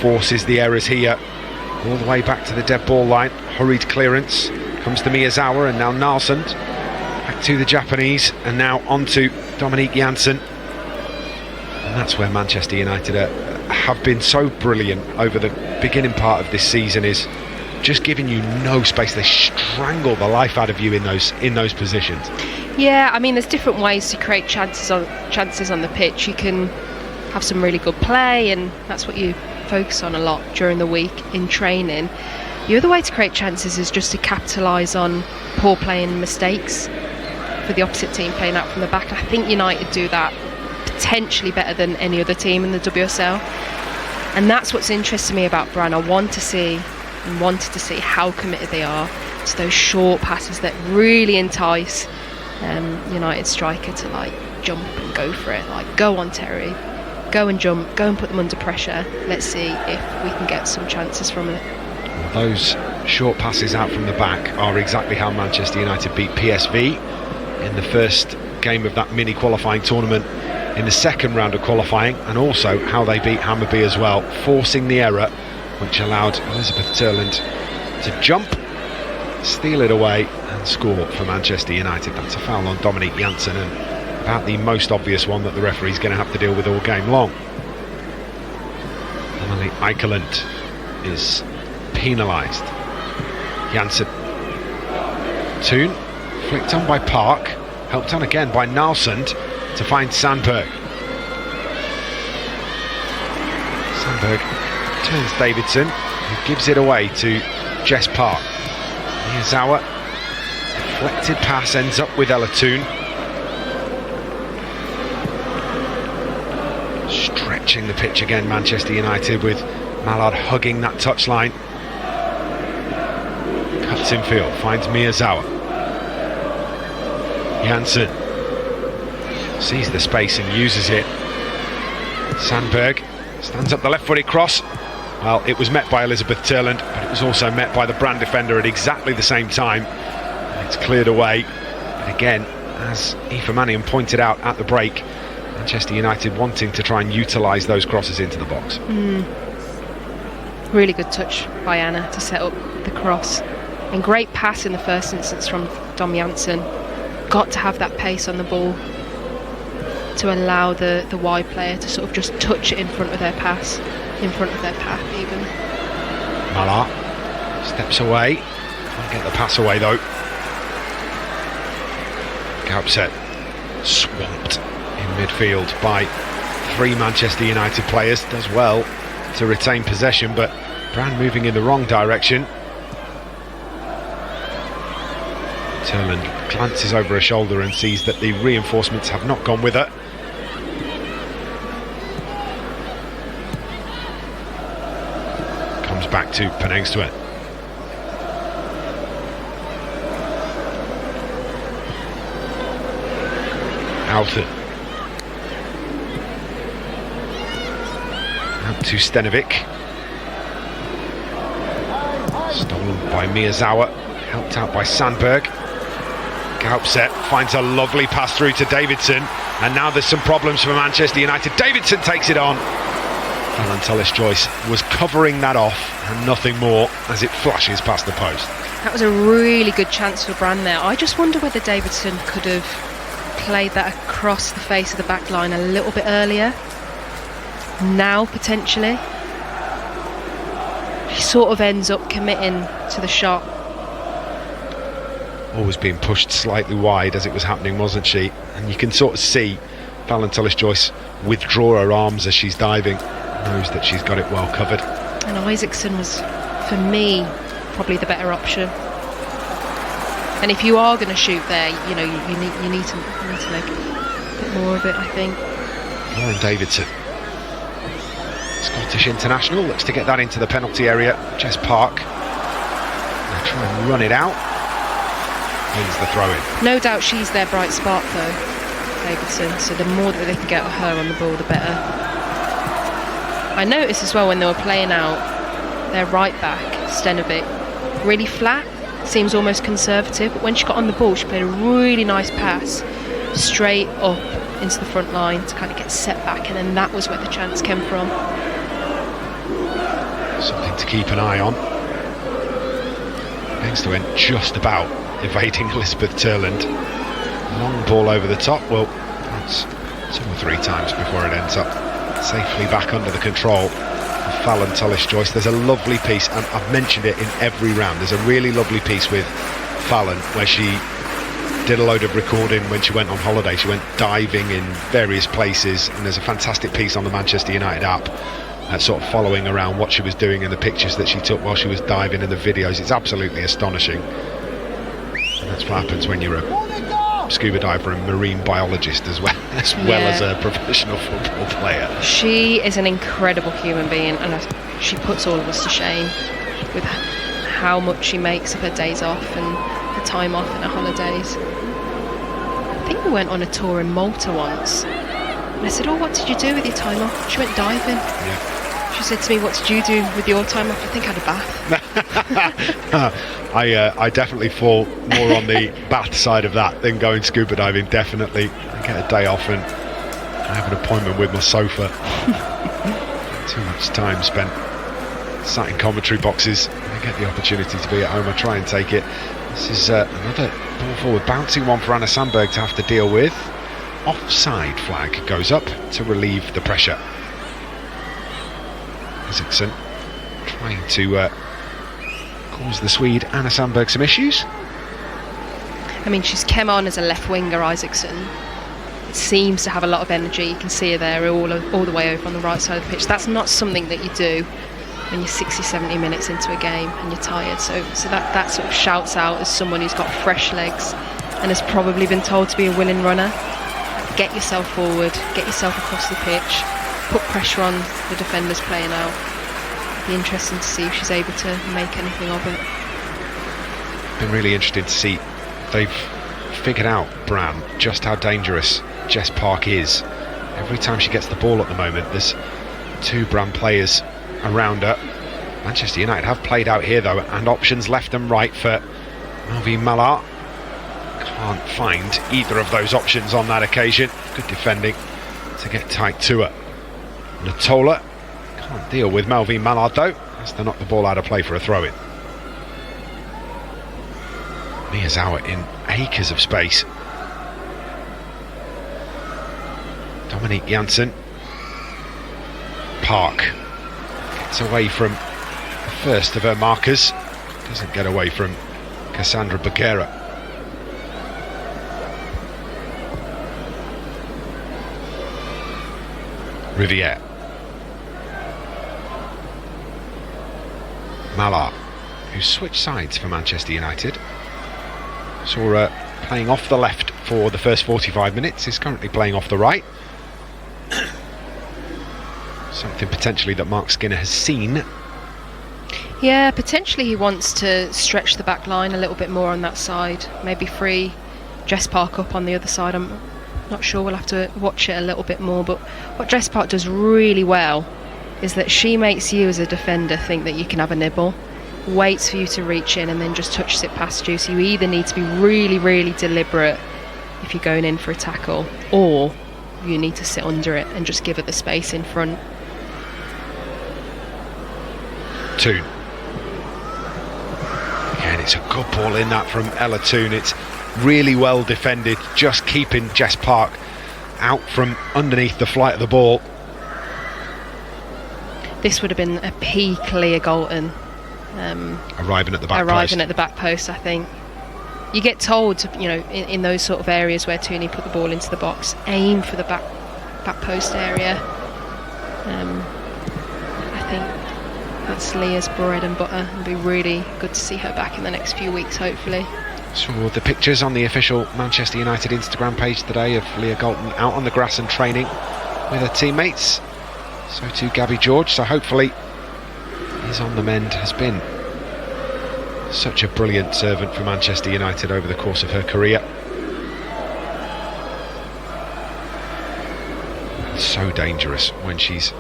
A: forces the errors here. All the way back to the dead ball line. Hurried clearance. Comes to Miyazawa and now Nalsund. Back to the Japanese and now on to Dominique Janssen. And that's where Manchester United have been so brilliant over the beginning part of this season, is just giving you no space. They strangle the life out of you in those positions.
B: Yeah, I mean, there's different ways to create chances on the pitch. You can have some really good play, and that's what you focus on a lot during the week in training. The other way to create chances is just to capitalise on poor play and mistakes for the opposite team playing out from the back. I think United do that potentially better than any other team in the WSL, and that's what's interesting me about Brann. I wanted to see how committed they are to those short passes that really entice United striker to like jump and go for it. Like, go on Terry, go and jump, go and put them under pressure. Let's see if we can get some chances from it.
A: Well, those short passes out from the back are exactly how Manchester United beat PSV in the first game of that mini qualifying tournament in the second round of qualifying, and also how they beat Hammarby as well, forcing the error which allowed Elizabeth Turland to jump, steal it away and score for Manchester United. That's a foul on Dominique Janssen, and about the most obvious one that the referee's going to have to deal with all game long. Emily Eikeland is penalised. Janssen, Toon, flicked on by Park, helped on again by Nalsund to find Sandberg. Sandberg turns Davidson, who gives it away to Jess Park. Miyazawa, deflected pass, ends up with Ella Toon. Stretching the pitch again, Manchester United, with Mallard hugging that touchline. Cuts infield, finds Miyazawa. Janssen sees the space and uses it. Sandberg stands up the left-footed cross. Well, it was met by Elizabeth Turland, but it was also met by the Brann defender at exactly the same time. And it's cleared away. And again, as Aoife Mannion pointed out at the break, Manchester United wanting to try and utilise those crosses into the box.
B: Really good touch by Anna to set up the cross. And great pass in the first instance from Dom Janssen. Got to have that pace on the ball to allow the wide player to sort of just touch it in front of their pass, in front of their path even.
A: Mallard steps away, can't get the pass away though. Gaupset swamped in midfield by three Manchester United players, does well to retain possession, but Brann moving in the wrong direction. Turland glances over her shoulder and sees that the reinforcements have not gone with her. Comes back to Penengstuen. Alton. Out to Stenovic. Stolen by Miyazawa. Helped out by Sandberg. Gaupset finds a lovely pass through to Davidson, and now there's some problems for Manchester United. Davidson takes it on. Alan Tullis-Joyce was covering that off and nothing more as it flashes past the post.
B: That was a really good chance for Brann there. I just wonder whether Davidson could have played that across the face of the back line a little bit earlier. Now potentially he sort of ends up committing to the shot.
A: Always being pushed slightly wide as it was happening, wasn't she? And you can sort of see Fallon Tullis-Joyce withdraw her arms as she's diving. Knows that she's got it well covered.
B: And Isaacson was, for me, probably the better option. And if you are going to shoot there, you know, you need to make a bit more of it, I think.
A: Lauren Davidson, Scottish international, looks to get that into the penalty area. Jess Park, they'll try and run it out. Wins the throw-in.
B: No doubt she's their bright spot though, Davidson, so the more that they can get her on the ball, the better. I noticed as well when they were playing out their right back, Stenovic, really flat, seems almost conservative, but when she got on the ball she played a really nice pass straight up into the front line to kind of get set back, and then that was where the chance came from.
A: Something to keep an eye on. Against the wind, just about evading Elizabeth Turland. Long ball over the top, well, that's 2 or 3 times before it ends up safely back under the control of Fallon Tullis-Joyce. There's a lovely piece, and I've mentioned it in every round, there's a really lovely piece with Fallon where she did a load of recording when she went on holiday. She went diving in various places, and there's a fantastic piece on the Manchester United app sort of following around what she was doing and the pictures that she took while she was diving and the videos. It's absolutely astonishing, and that's what happens when you're a scuba diver and marine biologist as well as a professional football player.
B: She is an incredible human being, and she puts all of us to shame with how much she makes of her days off and her time off and her holidays. I think we went on a tour in Malta once, and I said, "Oh, what did you do with your time off?" She went diving.
A: Yeah.
B: She said to me, "What did you do with your time off?" I think I had a bath.
A: I definitely fall more on the bath side of that than going scuba diving. Definitely, I get a day off and I have an appointment with my sofa. Too much time spent sat in commentary boxes. I get the opportunity to be at home, I try and take it. This is another ball forward, bouncing one for Anna Sandberg to have to deal with. Offside flag goes up to relieve the pressure. Isaacson trying to cause the Swede Anna Sandberg some issues.
B: I mean, she's come on as a left winger, Isaacson. It seems to have a lot of energy. You can see her there all the way over on the right side of the pitch. That's not something that you do when you're 60, 70 minutes into a game and you're tired. So that sort of shouts out as someone who's got fresh legs and has probably been told to be a willing runner. Get yourself forward, get yourself across the pitch, put pressure on the defenders playing out. It'd be interesting to see if she's able to make anything of it.
A: Been really interesting to see. They've figured out, Brann, just how dangerous Jess Park is. Every time she gets the ball at the moment, there's 2 Brann players around her. Manchester United have played out here though, and options left and right for Malvi Mallard. Can't find either of those options on that occasion. Good defending to get tight to her. Natola can't deal with Malvi Mallard though, has to knock the ball out of play for a throw-in. Miyazawa in acres of space. Dominique Janssen. Park gets away from the first of her markers. Doesn't get away from Cassandra Bagheera. Riviere. Mallard, who switched sides for Manchester United. Saw her playing off the left for the first 45 minutes, is currently playing off the right. Something potentially that Mark Skinner has seen.
B: Yeah, potentially he wants to stretch the back line a little bit more on that side. Maybe free Jess Park up on the other side. I'm not sure, we'll have to watch it a little bit more. But what Jess Park does really well is that she makes you as a defender think that you can have a nibble, waits for you to reach in and then just touches it past you. So you either need to be really, really deliberate if you're going in for a tackle, or you need to sit under it and just give it the space in front.
A: Toon. Again, it's a good ball in that from Ella Toon. It's really well defended, just keeping Jess Park out from underneath the flight of the ball.
B: This would have been a peak Leah Galton.
A: Arriving at the back post,
B: I think. You get told, you know, in those sort of areas where Tooney put the ball into the box, aim for the back post area. I think that's Leah's bread and butter. It'll be really good to see her back in the next few weeks, hopefully.
A: Saw the pictures on the official Manchester United Instagram page today of Leah Galton out on the grass and training with her teammates. So too Gabby George, so hopefully he's on the mend. Has been such a brilliant servant for Manchester United over the course of her career. And so dangerous when she's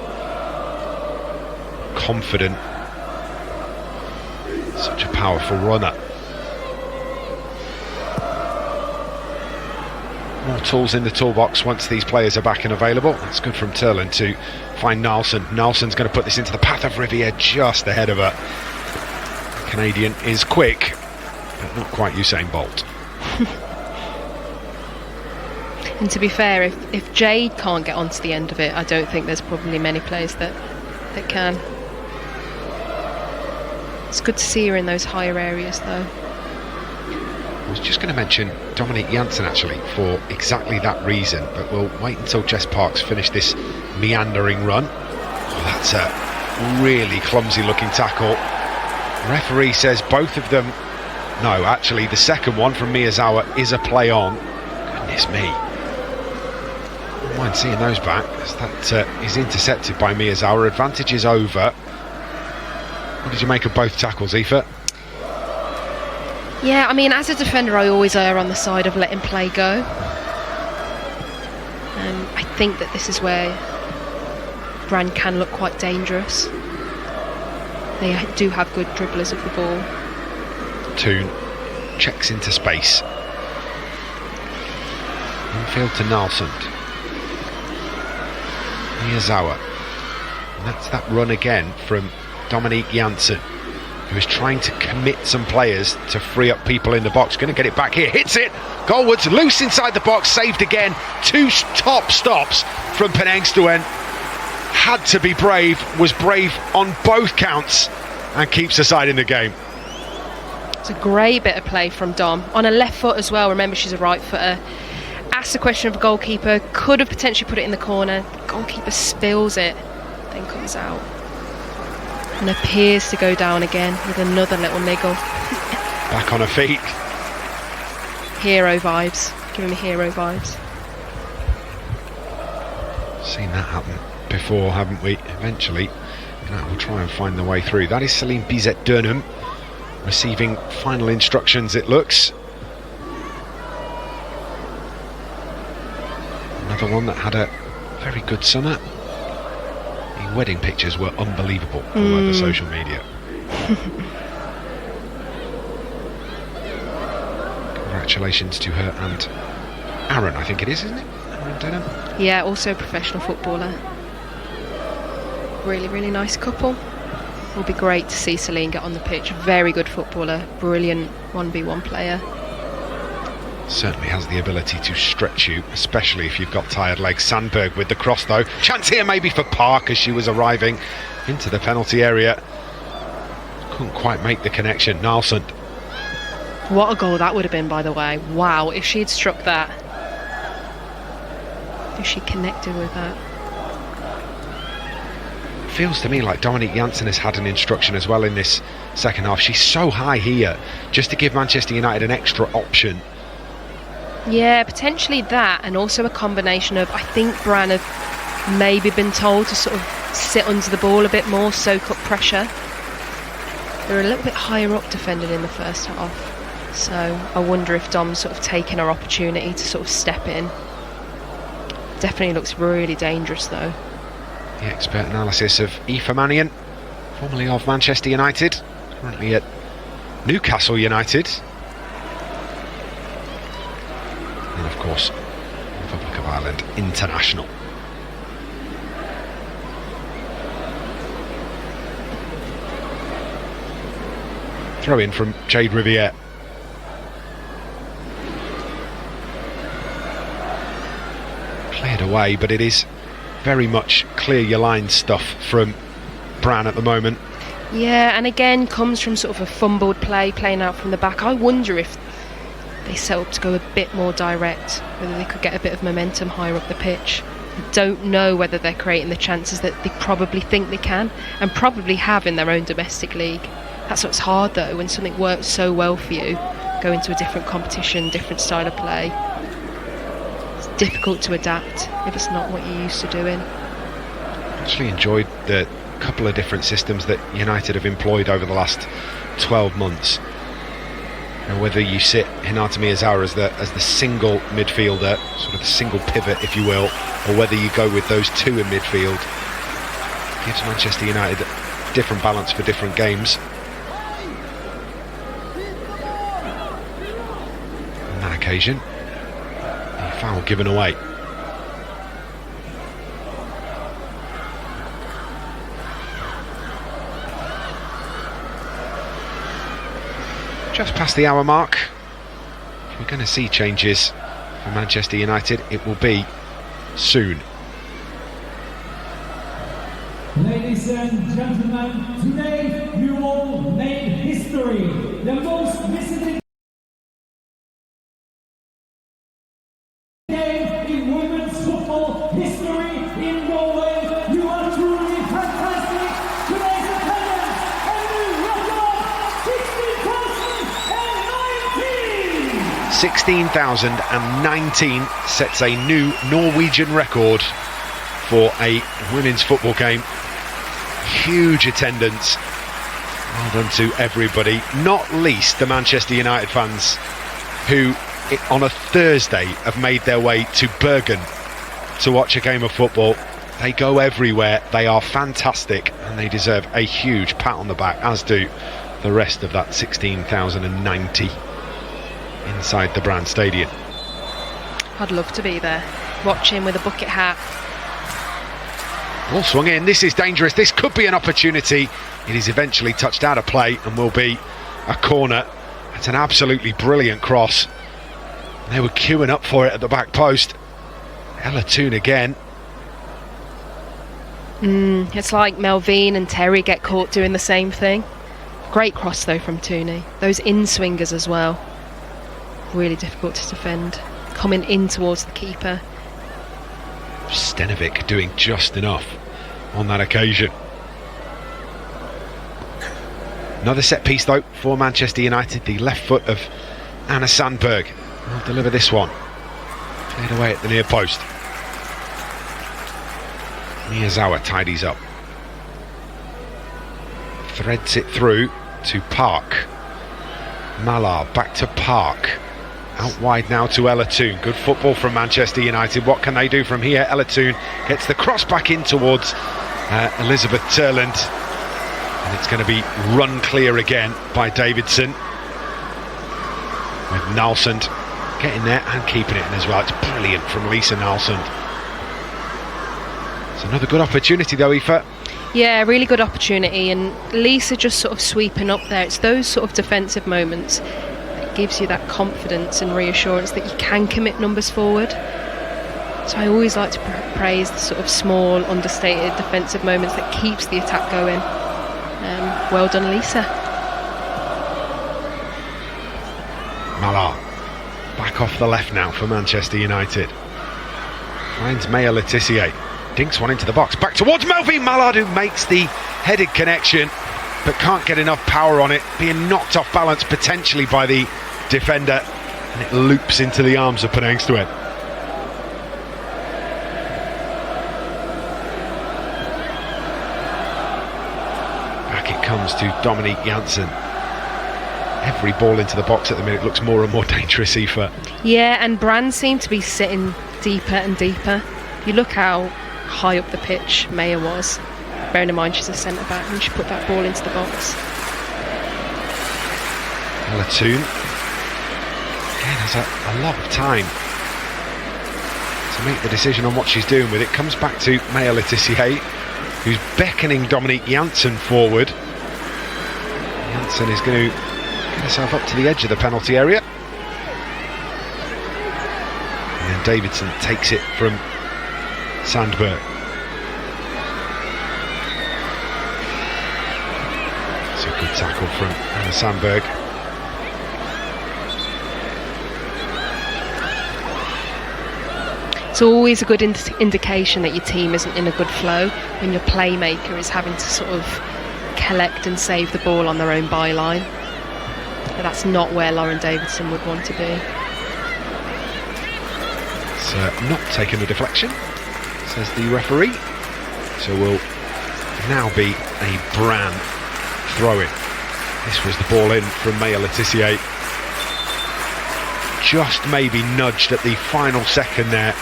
A: confident. Such a powerful runner. More tools in the toolbox once these players are back and available. That's good from Turland to find Nilsson. Nilsson's going to put this into the path of Riviere, just ahead of her. The Canadian is quick, but not quite Usain Bolt.
B: And to be fair, if Jade can't get onto the end of it, I don't think there's probably many players that can. It's good to see her in those higher areas though.
A: I was just going to mention Dominique Janssen actually for exactly that reason, but we'll wait until Jess Parks finish this meandering run. Oh, that's a really clumsy looking tackle. The referee says both of them. No, actually the second one from Miyazawa is a play on. Goodness me. I don't mind seeing those back, as that is intercepted by Miyazawa. Advantage is over. What did you make of both tackles, Aoife?
B: Yeah, I mean, as a defender, I always err on the side of letting play go. I think that this is where Brann can look quite dangerous. They do have good dribblers of the ball.
A: Toon checks into space. Infield to Nilsson. Miyazawa. And that's that run again from Dominique Janssen, who is trying to commit some players to free up people in the box. Going to get it back here, hits it, goalwards, loose inside the box, saved again. Two top stops from Penengstuen. Had to be brave, was brave on both counts, and keeps the side in the game.
B: It's a great bit of play from Dom, on a left foot as well. Remember, she's a right footer. Asked the question of the goalkeeper, could have potentially put it in the corner. The goalkeeper spills it, then comes out. And appears to go down again with another little niggle.
A: Back on her feet.
B: Hero vibes. Giving me hero vibes.
A: Seen that happen before, haven't we? Eventually, we'll try and find the way through. That is Celine Bizet-Durnham receiving final instructions, it looks. Another one that had a very good summer. The wedding pictures were unbelievable all over social media. Congratulations to her and Aaron, I think it is, isn't it? Aaron Denham?
B: Yeah, also a professional footballer. Really, really nice couple. Will be great to see Celine get on the pitch. Very good footballer, brilliant 1v1 player.
A: Certainly has the ability to stretch you, especially if you've got tired legs. Sandberg with the cross though. Chance here maybe for Park as she was arriving into the penalty area. Couldn't quite make the connection. Nilsson.
B: What a goal that would have been, by the way. Wow, if she'd struck that. If she connected with that.
A: Feels to me like Dominique Janssen has had an instruction as well in this second half. She's so high here, just to give Manchester United an extra option.
B: Yeah, potentially that, and also a combination of, I think Brann have maybe been told to sort of sit under the ball a bit more, soak up pressure. They're a little bit higher up defending in the first half, so I wonder if Dom's sort of taking her opportunity to sort of step in. Definitely looks really dangerous though.
A: The expert analysis of Aoife Mannion, formerly of Manchester United, currently at Newcastle United. And of course, Republic of Ireland international. Throw in from Jade Riviere. Cleared away, but it is very much clear your line stuff from Brann at the moment.
B: Yeah, and again comes from sort of a fumbled play, playing out from the back. I wonder if they set up to go a bit more direct, whether they could get a bit of momentum higher up the pitch. I don't know whether they're creating the chances that they probably think they can, and probably have in their own domestic league. That's what's hard though, when something works so well for you, go into a different competition, different style of play. It's difficult to adapt if it's not what you're used to doing.
A: Actually enjoyed the couple of different systems that United have employed over the last 12 months. And whether you sit Hinata Miyazawa as the single midfielder, sort of the single pivot if you will, or whether you go with those two in midfield, gives Manchester United a different balance for different games. On that occasion, Foul given away. Just past the hour mark. If we're going to see changes for Manchester United, it will be soon.
C: Ladies and gentlemen, today you all made history. The most visited game in women's football history in Norway. You are truly fantastic. Today's attendance, a new record,
A: 16,019 sets a new Norwegian record for a women's football game. Huge attendance. Well done to everybody, not least the Manchester United fans who on a Thursday have made their way to Bergen to watch a game of football. They go everywhere, they are fantastic, and they deserve a huge pat on the back, as do the rest of that 16,090 inside the Brann Stadium.
B: I'd love to be there, watching with a bucket hat.
A: Ball swung in, this is dangerous, this could be an opportunity. It is eventually touched out of play and will be a corner. It's an absolutely brilliant cross. They were queuing up for it at the back post. Ella Toon again.
B: It's like Melvine and Terry get caught doing the same thing. Great cross though from Tooney. Those in-swingers as well. Really difficult to defend. Coming in towards the keeper.
A: Stenovic doing just enough on that occasion. Another set piece though for Manchester United. The left foot of Anna Sandberg will deliver this one. Cleared away at the near post. Miyazawa tidies up. Threads it through to Park. Malar back to Park. Out wide now to Ella Toon. Good football from Manchester United. What can they do from here? Ella Toon gets the cross back in towards Elizabeth Turland. And it's going to be run clear again by Davidson. With Nalsund getting there and keeping it in as well. It's brilliant from Lisa Nalsund. It's another good opportunity though, Aoife.
B: Yeah, really good opportunity, and Lisa just sort of sweeping up there. It's those sort of defensive moments that gives you that confidence and reassurance that you can commit numbers forward. So I always like to praise the sort of small, understated defensive moments that keeps the attack going. Well done, Lisa.
A: Malar back off the left now for Manchester United. Finds Maya Letitia. Dinks one into the box. Back towards Melvin Mallard, who makes the headed connection but can't get enough power on it. Being knocked off balance potentially by the defender. And it loops into the arms of Penangstuen. Back it comes to Dominique Janssen. Every ball into the box at the minute looks more and more dangerous, Aoife.
B: Yeah, and Brann seemed to be sitting deeper and deeper. You look how high up the pitch Maya was, bearing in mind she's a centre back, and she put that ball into the box.
A: Ella Toon again has a lot of time to make the decision on what she's doing with it. Comes back to Maya Letitia, who's beckoning Dominique Janssen forward. Janssen is going to get herself up to the edge of the penalty area, and then Davidson takes it from Sandberg. It's a good tackle from Anna Sandberg.
B: It's always a good indication that your team isn't in a good flow when your playmaker is having to sort of collect and save the ball on their own byline. But that's not where Lauren Davidson would want to be.
A: It's not taking a deflection, says the referee. So will now be a Brann throw-in. This was the ball in from Maya Letitia. Just maybe nudged at the final second there.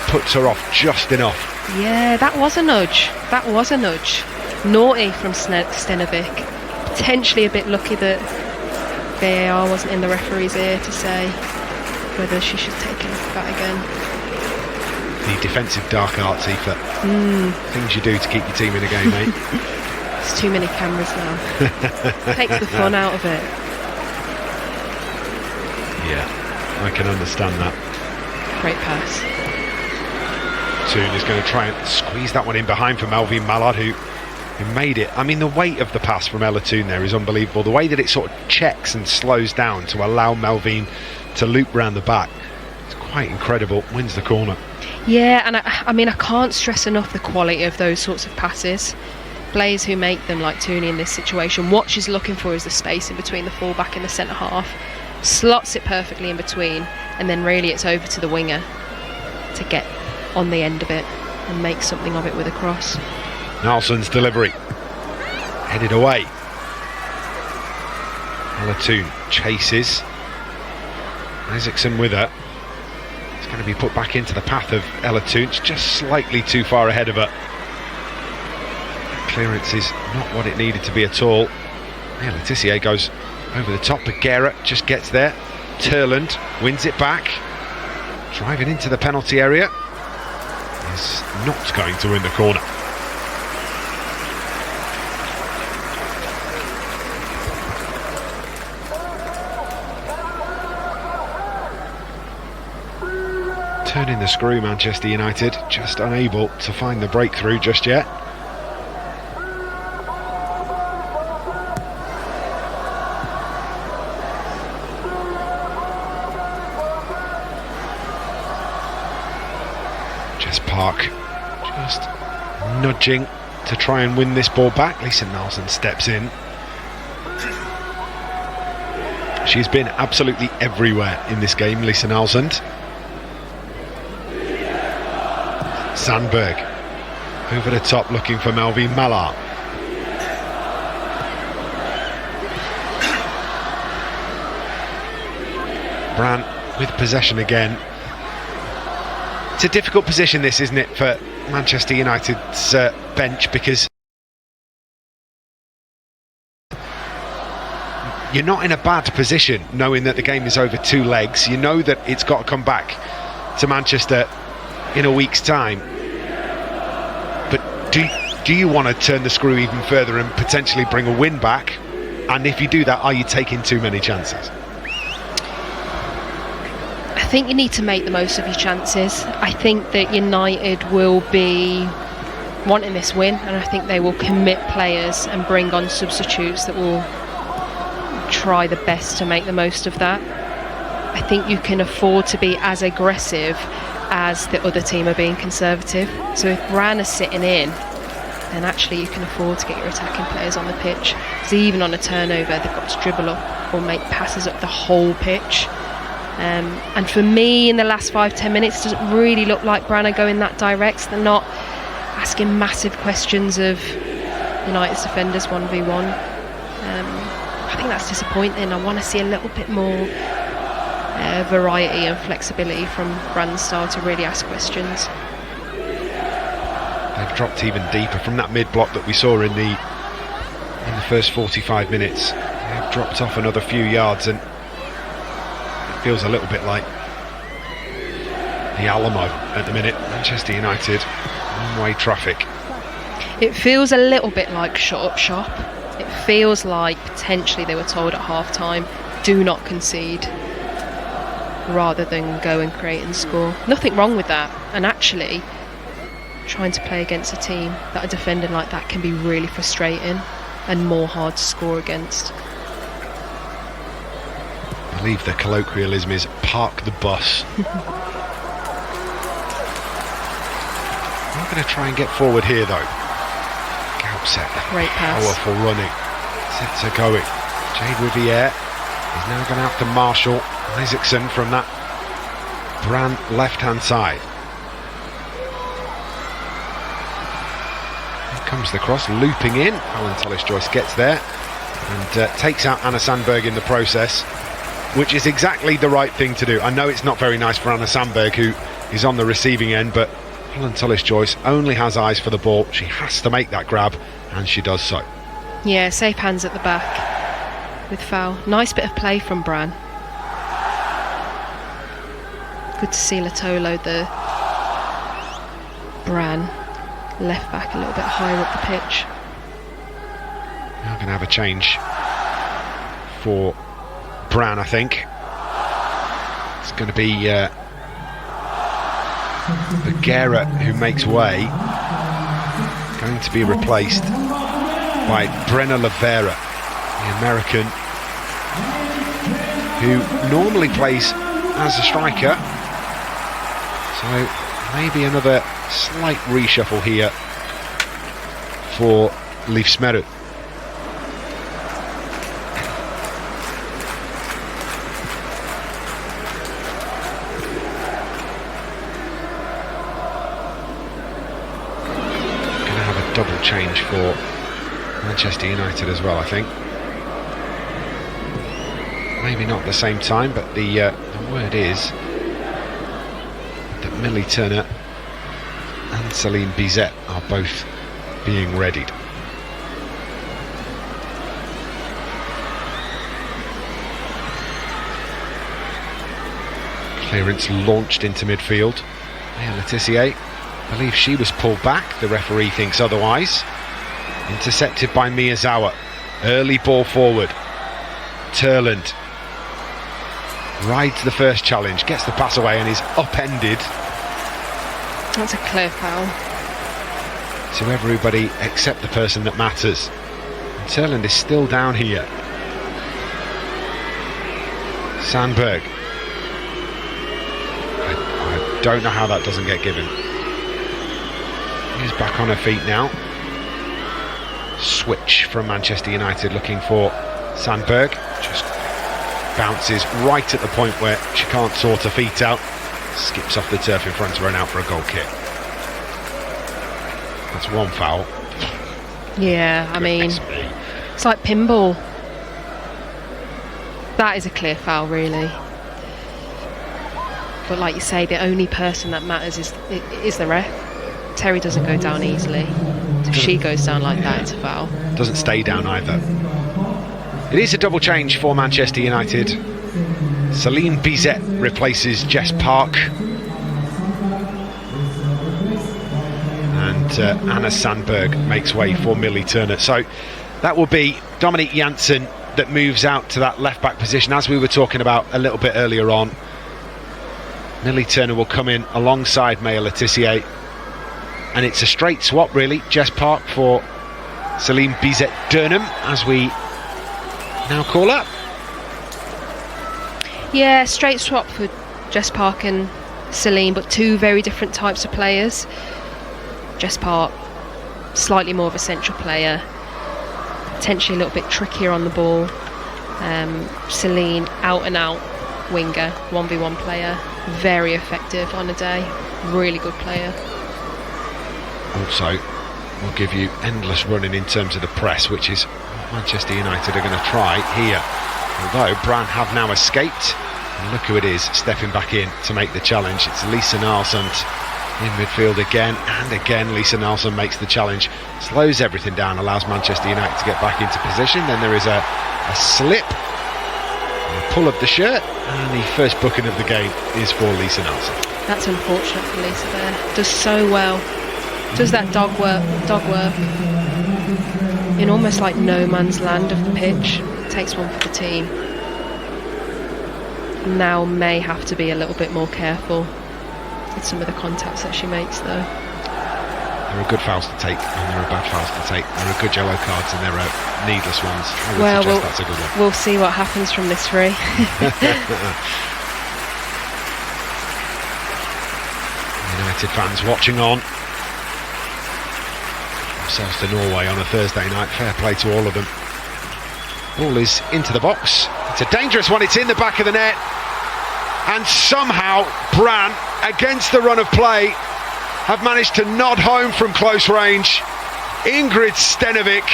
A: Puts her off just enough.
B: Yeah, that was a nudge. That was a nudge. Naughty from Stenovic. Potentially a bit lucky that VAR wasn't in the referee's ear to say whether she should take a look at that again.
A: The defensive dark arts, Aoife. Things you do to keep your team in a game, mate.
B: There's too many cameras now. Takes the fun out of it.
A: Yeah, I can understand that.
B: Great pass.
A: Toon is going to try and squeeze that one in behind for Melvin Mallard, who made it. I mean, the weight of the pass from Ella Toon there is unbelievable. The way that it sort of checks and slows down to allow Melvin to loop round the back, it's quite incredible. Wins the corner.
B: Yeah, and I mean, I can't stress enough the quality of those sorts of passes. Players who make them, like Tooney in this situation, what she's looking for is the space in between the fullback and the centre half. Slots it perfectly in between, and then really it's over to the winger to get on the end of it and make something of it with a cross.
A: Nelson's delivery. Headed away. Ella Toon chases. Isaacson with her. It's going to be put back into the path of Ella Toon. It's just slightly too far ahead of her. Clearance is not what it needed to be at all. Yeah, Letitia goes over the top, but Guerra just gets there. Turland wins it back. Driving into the penalty area. Is not going to win the corner. Turning the screw, Manchester United, just unable to find the breakthrough just yet. Park just nudging to try and win this ball back. Lisa Nelson steps in. She's been absolutely everywhere in this game, Lisa Nelson. Sandberg over the top looking for Melvin Mallard. Brann with possession again. It's a difficult position, this, isn't it, for Manchester United's bench, because you're not in a bad position knowing that the game is over 2 legs. You know that it's got to come back to Manchester in a week's time. But do you want to turn the screw even further and potentially bring a win back? And if you do that, are you taking too many chances?
B: I think you need to make the most of your chances. I think that United will be wanting this win, and I think they will commit players and bring on substitutes that will try the best to make the most of that. I think you can afford to be as aggressive as the other team are being conservative. So if Brann is sitting in, then actually you can afford to get your attacking players on the pitch. So even on a turnover, they've got to dribble up or make passes up the whole pitch. And for me, in the last 5-10 minutes, it doesn't really look like Brann are going that direct. They're not asking massive questions of United's defenders 1v1. I think that's disappointing. I want to see a little bit more variety and flexibility from Brann's style to really ask questions.
A: They've dropped even deeper from that mid-block that we saw in the first 45 minutes. They've dropped off another few yards, and feels a little bit like the Alamo at the minute. Manchester United, one-way traffic.
B: It feels a little bit like shut up shop. It feels like potentially they were told at half-time, do not concede, rather than go and create and score. Nothing wrong with that, and actually trying to play against a team that are defending like that can be really frustrating and more hard to score against.
A: I believe the colloquialism is park the bus. I'm going to try and get forward here though. Gaupset,
B: great pass.
A: Powerful running. Sets her going. Jade Riviere is now going out to Marshall. Isaacson from that Brann left-hand side. Here comes the cross, looping in. Alan Tullis-Joyce gets there and takes out Anna Sandberg in the process, which is exactly the right thing to do. I know it's not very nice for Anna Sandberg, who is on the receiving end, but Helen Tullis-Joyce only has eyes for the ball. She has to make that grab, and she does so.
B: Yeah, safe hands at the back with foul. Nice bit of play from Brann. Good to see Latolo, the Brann left back, a little bit higher up the pitch.
A: Now going to have a change for Brann, I think. It's going to be Bagheera who makes way, going to be replaced by Brenner Lavera, the American, who normally plays as a striker. So maybe another slight reshuffle here for Leifsmerud. Double change for Manchester United as well, I think. Maybe not at the same time, but the word is that Millie Turner and Celine Bizet are both being readied. Clearance launched into midfield. Laetitia, I believe she was pulled back. The referee thinks otherwise. Intercepted by Miyazawa. Early ball forward. Turland rides the first challenge, gets the pass away and is upended.
B: That's a clear foul.
A: To everybody except the person that matters. And Turland is still down here. Sandberg. I don't know how that doesn't get given. She's back on her feet now. Switch from Manchester United looking for Sandberg. Just bounces right at the point where she can't sort her feet out. Skips off the turf in front of her and out for a goal kick. That's one foul.
B: Yeah, I mean, it's like pinball. That is a clear foul, really. But like you say, the only person that matters is the ref. Terry doesn't go down easily. If she goes down like that, it's a foul.
A: Doesn't stay down either. It is a double change for Manchester United. Celine Bizet replaces Jess Park. And Anna Sandberg makes way for Millie Turner. So that will be Dominique Janssen that moves out to that left back position, as we were talking about a little bit earlier on. Millie Turner will come in alongside Maya Letitia. And it's a straight swap, really. Jess Park for Celine Bizet-Durnham, as we now call her.
B: Yeah, straight swap for Jess Park and Celine, but two very different types of players. Jess Park, slightly more of a central player, potentially a little bit trickier on the ball. Celine, out and out winger, 1v1 player, very effective on a day, really good player.
A: Also will give you endless running in terms of the press, which is what Manchester United are going to try here. Although Brann have now escaped, and look who it is stepping back in to make the challenge. It's Lisa Nilsson in midfield again, and again Lisa Nilsson makes the challenge, slows everything down, allows Manchester United to get back into position. Then there is a slip, a pull of the shirt, and the first booking of the game is for Lisa Nilsson.
B: That's unfortunate for Lisa there. Does so well. Does that dog work in almost like no man's land of the pitch. Takes one for the team. Now may have to be a little bit more careful with some of the contacts that she makes, though.
A: There are good fouls to take and there are bad fouls to take. There are good yellow cards and there are needless ones. I would suggest that's a good one.
B: We'll see what happens from this free.
A: United fans watching on. Themselves to Norway on a Thursday night. Fair play to all of them. Ball is into the box. It's a dangerous one. It's in the back of the net. And somehow Brann, against the run of play, have managed to nod home from close range. Ingrid Stenovic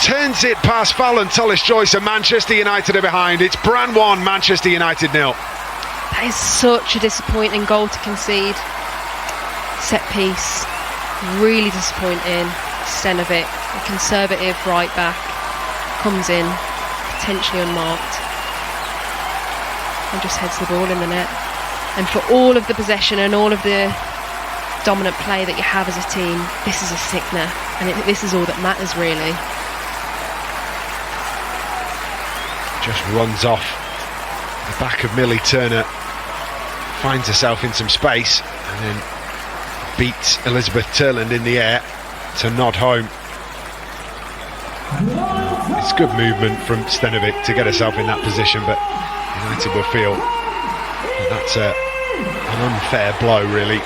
A: turns it past Fallon Tullis-Joyce, and Manchester United are behind. It's Brann 1, Manchester United 0.
B: That is such a disappointing goal to concede. Set piece, really disappointing. Stenovic, a conservative right back, comes in, potentially unmarked, and just heads the ball in the net. And for all of the possession and all of the dominant play that you have as a team, this is a sickener, and this is all that matters, really.
A: Just runs off the back of Millie Turner, finds herself in some space, and then beats Elizabeth Turland in the air to nod home. It's good movement from Stenovic to get herself in that position, but United will feel that that's an unfair blow, really.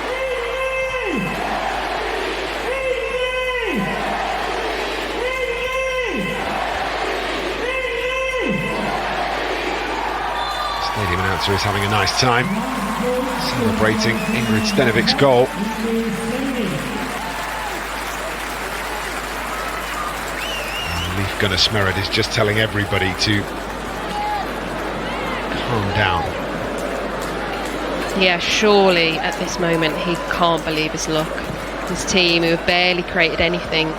A: Stadium announcer is having a nice time celebrating Ingrid Stenovic's goal. Leif Gunnar Smerud is just telling everybody to calm down.
B: Yeah, surely at this moment he can't believe his luck. His team, who have barely created anything,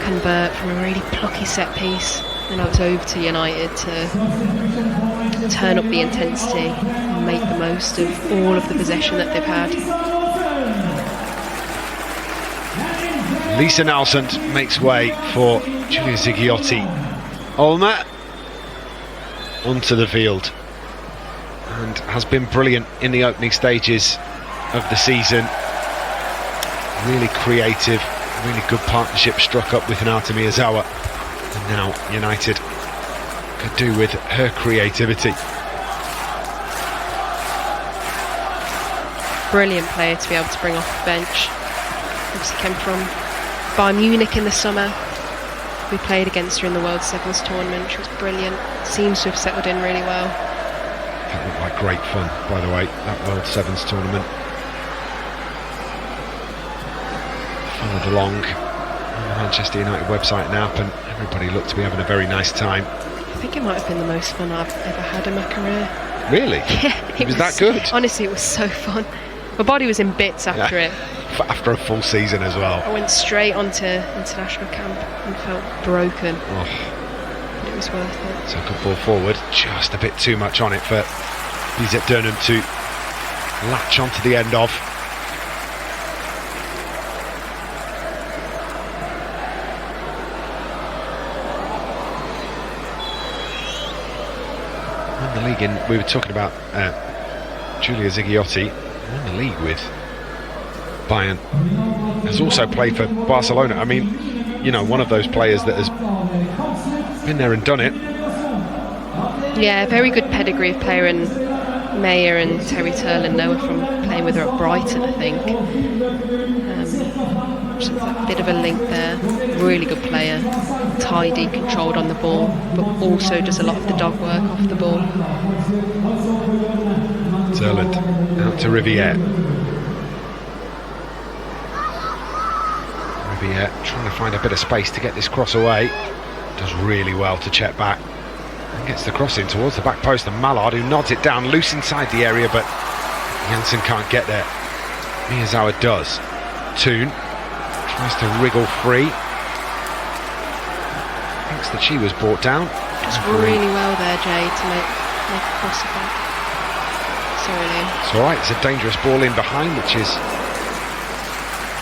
B: convert from a really plucky set piece, and now it's over to United to turn up the intensity and make the most of all of the possession that they've had.
A: Lisa Nalsund makes way for Giulia Zighiotti. Olma onto the field and has been brilliant in the opening stages of the season. Really creative, really good partnership struck up with Hinata Miyazawa, and now United could do with her creativity.
B: Brilliant player to be able to bring off the bench. Obviously came from Bayern Munich in the summer. We played against her in the World Sevens tournament. She was brilliant. Seems to have settled in really well.
A: That looked like great fun, by the way, that World Sevens tournament. Followed along on the Manchester United website and app, and everybody looked to be having a very nice time.
B: I think it might have been the most fun I've ever had in my career.
A: Really?
B: Yeah,
A: it was that good?
B: Honestly, it was so fun. My body was in bits after it.
A: After a full season as well.
B: I went straight onto international camp and felt broken.
A: Oh.
B: But it was worth it.
A: So good ball forward, just a bit too much on it for Bizet Durham to latch onto the end of. Won the league in, we were talking about Giulia Zighiotti, won the league with Bayern, has also played for Barcelona. I mean, you know, one of those players that has been there and done it.
B: Yeah, very good pedigree of player, and Mayer and Terry Turland know her from playing with her at Brighton, I think. So a bit of a link there. Really good player, tidy, controlled on the ball, but also does a lot of the dog work off the ball.
A: Turland out to Riviere. Riviere trying to find a bit of space to get this cross away. Does really well to check back and gets the cross in towards the back post, and Mallard, who nods it down loose inside the area, but Janssen can't get there. Miyazawa does. Toon tries to wriggle free, thinks that she was brought down.
B: Does really well there, Jade, to make a cross of that. Sorry, Liam.
A: It's alright, it's a dangerous ball in behind, which is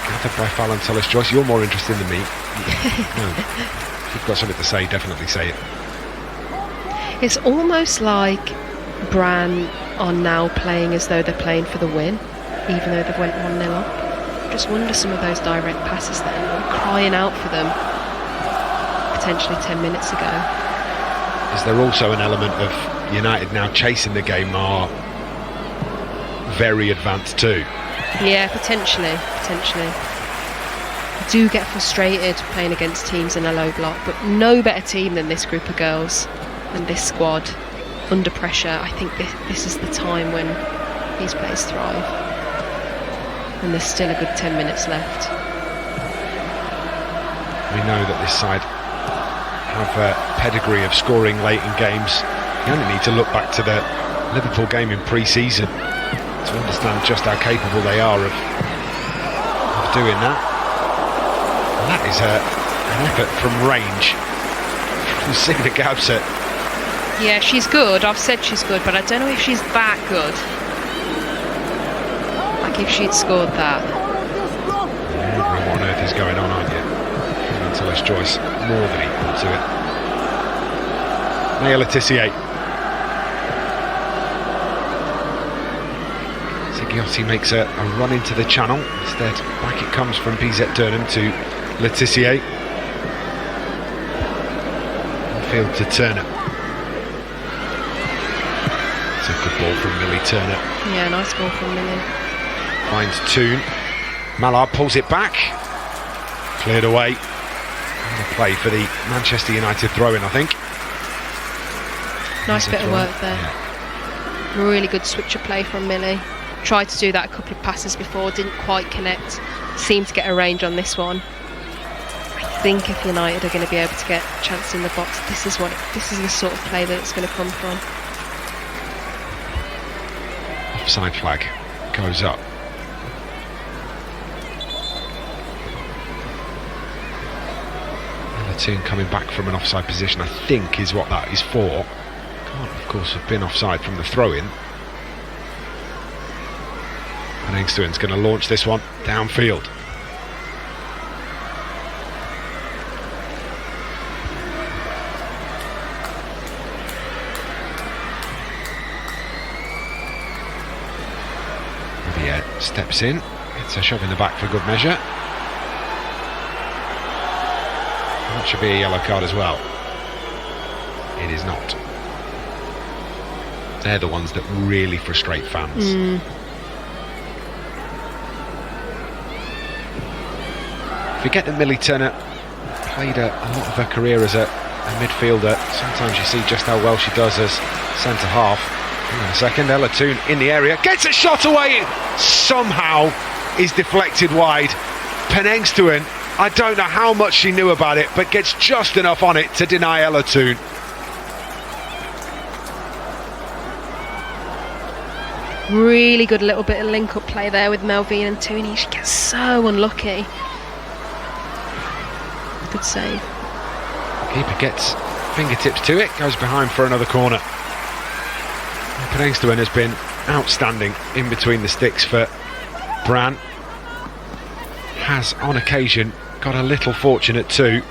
A: gathered by Fallon Tullis-Joyce. You're more interested than me. No. If you've got something to say, definitely say it.
B: It's almost like Brann are now playing as though they're playing for the win, even though they've went 1-0 up. Just wonder some of those direct passes then, crying out for them potentially 10 minutes ago.
A: Is there also an element of United now chasing the game are very advanced too?
B: Yeah, potentially. I do get frustrated playing against teams in a low block, but no better team than this group of girls and this squad under pressure. I think this is the time when these players thrive, and there's still a good 10 minutes left.
A: We know that this side have a pedigree of scoring late in games. You only need to look back to the Liverpool game in pre-season to understand just how capable they are of doing that. And that is an effort from range from Signa Gabset.
B: Yeah, she's good. I've said she's good, but I don't know if she's that good. if she'd scored that.
A: Wondering what on earth is going on, aren't you? Until Les Joyce more than equal to it. Maya Le Tissier. Zigiotti makes a run into the channel. Instead, back it comes from BZ Durham to Le Tissier. Field to Turner. It's a good ball from Millie Turner.
B: Yeah, nice ball from Millie.
A: Finds Toon. Mallard pulls it back. Cleared away. And a play for the Manchester United throw-in, I think.
B: Nice bit of work there.
A: Yeah.
B: Really good switcher play from Millie. Tried to do that a couple of passes before, didn't quite connect. Seemed to get a range on this one. I think if United are going to be able to get a chance in the box, this is the sort of play that it's going to come from.
A: Offside flag goes up. And the team coming back from an offside position, I think, is what that is for. Can't, of course, have been offside from the throw-in. And Engstow's going to launch this one downfield. Riviere steps in, gets a shove in the back for good measure. That should be a yellow card as well. It is not. They're the ones that really frustrate fans. Forget that Millie Turner played a lot of her career as a midfielder. Sometimes you see just how well she does as centre half. Hang on a second, Ella Toon in the area, gets a shot away, somehow is deflected wide. Penengstoen, I don't know how much she knew about it, but gets just enough on it to deny Ella Toon.
B: Really good little bit of link-up play there with Melvine and Tooney. She gets so unlucky. Good save.
A: Keeper gets fingertips to it, goes behind for another corner. Penengstoen has been outstanding in between the sticks for Brann. Has on occasion got a little fortunate too.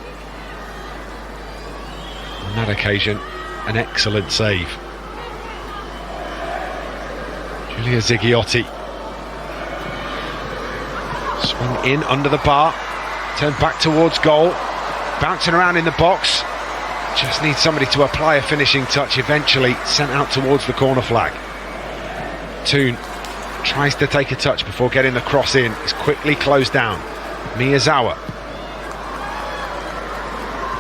A: On that occasion, an excellent save. Giulia Zigiotti. Swung in under the bar, turned back towards goal, bouncing around in the box. Just needs somebody to apply a finishing touch, eventually sent out towards the corner flag. Toon tries to take a touch before getting the cross in, is quickly closed down. Miyazawa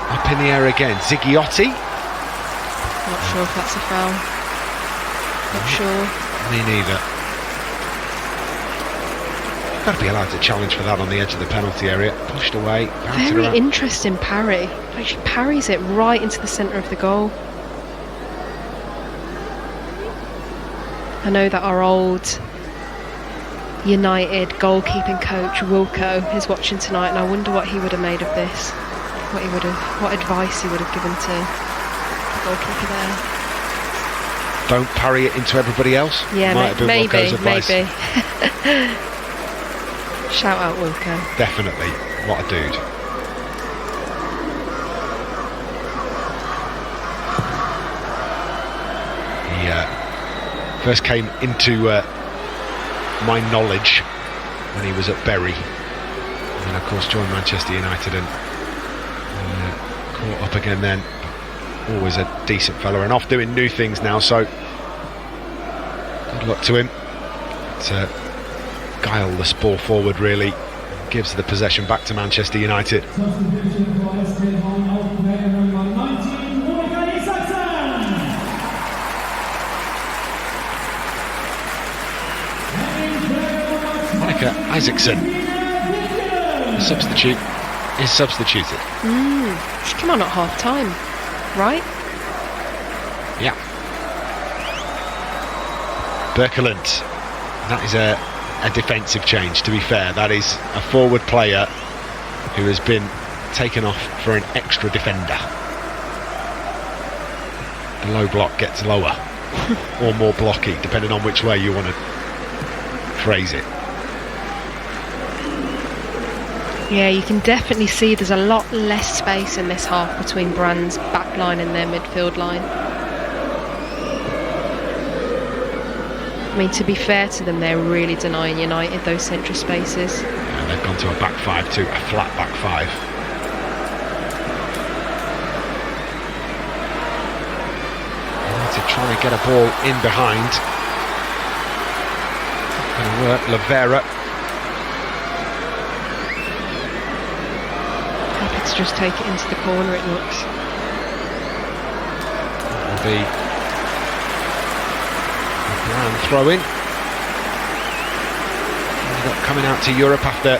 A: up in the air again. Zigiotti.
B: Not sure if that's a foul. Not sure.
A: Me neither. Got to be allowed to challenge for that on the edge of the penalty area. Pushed away.
B: Very interesting parry. Like she parries it right into the centre of the goal. I know that our old United goalkeeping coach Wilco is watching tonight, and I wonder what he would have made of this. What advice he would have given to the goalkeeper there.
A: Don't parry it into everybody else.
B: Yeah, maybe. Shout out Wilco.
A: Definitely. What a dude. He first came into my knowledge when he was at Bury, and then of course joined Manchester United and caught up again then. Always a decent fella and off doing new things now, so good luck to him. To guileless ball forward really, gives the possession back to Manchester United. Monica Isaacson, the substitute, is substituted.
B: She came on at half time, right?
A: Yeah. Birkeland, that is a defensive change, to be fair. That is a forward player who has been taken off for an extra defender. The low block gets lower or more blocky, depending on which way you want to phrase it.
B: Yeah, you can definitely see there's a lot less space in this half between Brann's back line and their midfield line. I mean, to be fair to them, they're really denying United those central spaces.
A: And they've gone to a back five too, a flat back five. United trying to get a ball in behind. Going to work, Lavera.
B: Happy to just take it into the corner, it looks.
A: That will be Brann throw-in. Ended up coming out to Europe after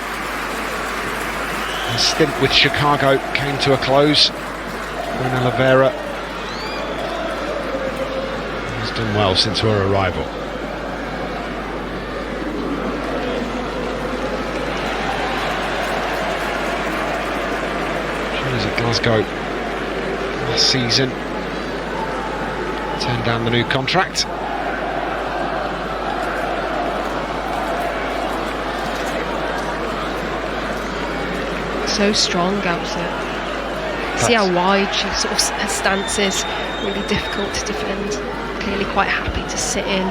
A: a stint with Chicago came to a close. Bruno Lavera has done well since her arrival. She was at Glasgow last season. Turned down the new contract.
B: So strong out there. See how wide she sort of her stance is. Really difficult to defend. Clearly quite happy to sit in,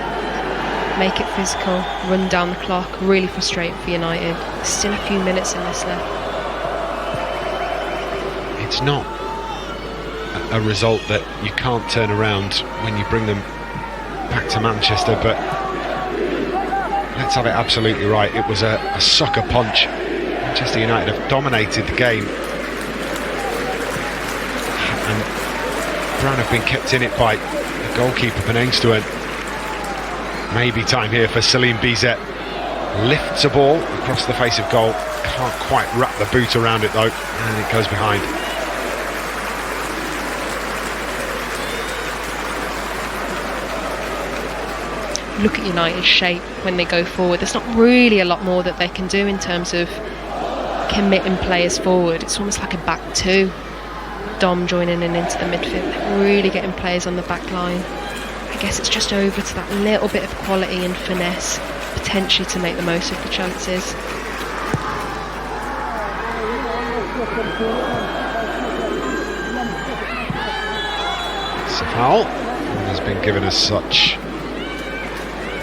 B: make it physical, run down the clock. Really frustrating for United. Still a few minutes in this left.
A: It's not a result that you can't turn around when you bring them back to Manchester, but let's have it absolutely right. It was a sucker punch. Manchester United have dominated the game, and Brann have been kept in it by the goalkeeper Penangstuan. Maybe time here for Salim Bizet. Lifts a ball across the face of goal, can't quite wrap the boot around it though, and it goes behind.
B: Look at United's shape when they go forward. There's not really a lot more that they can do in terms of committing players forward. It's almost like a back two. Dom joining in into the midfield. They're really getting players on the back line. I guess it's just over to that little bit of quality and finesse, potentially to make the most of the chances. It's a foul. And has been given as such.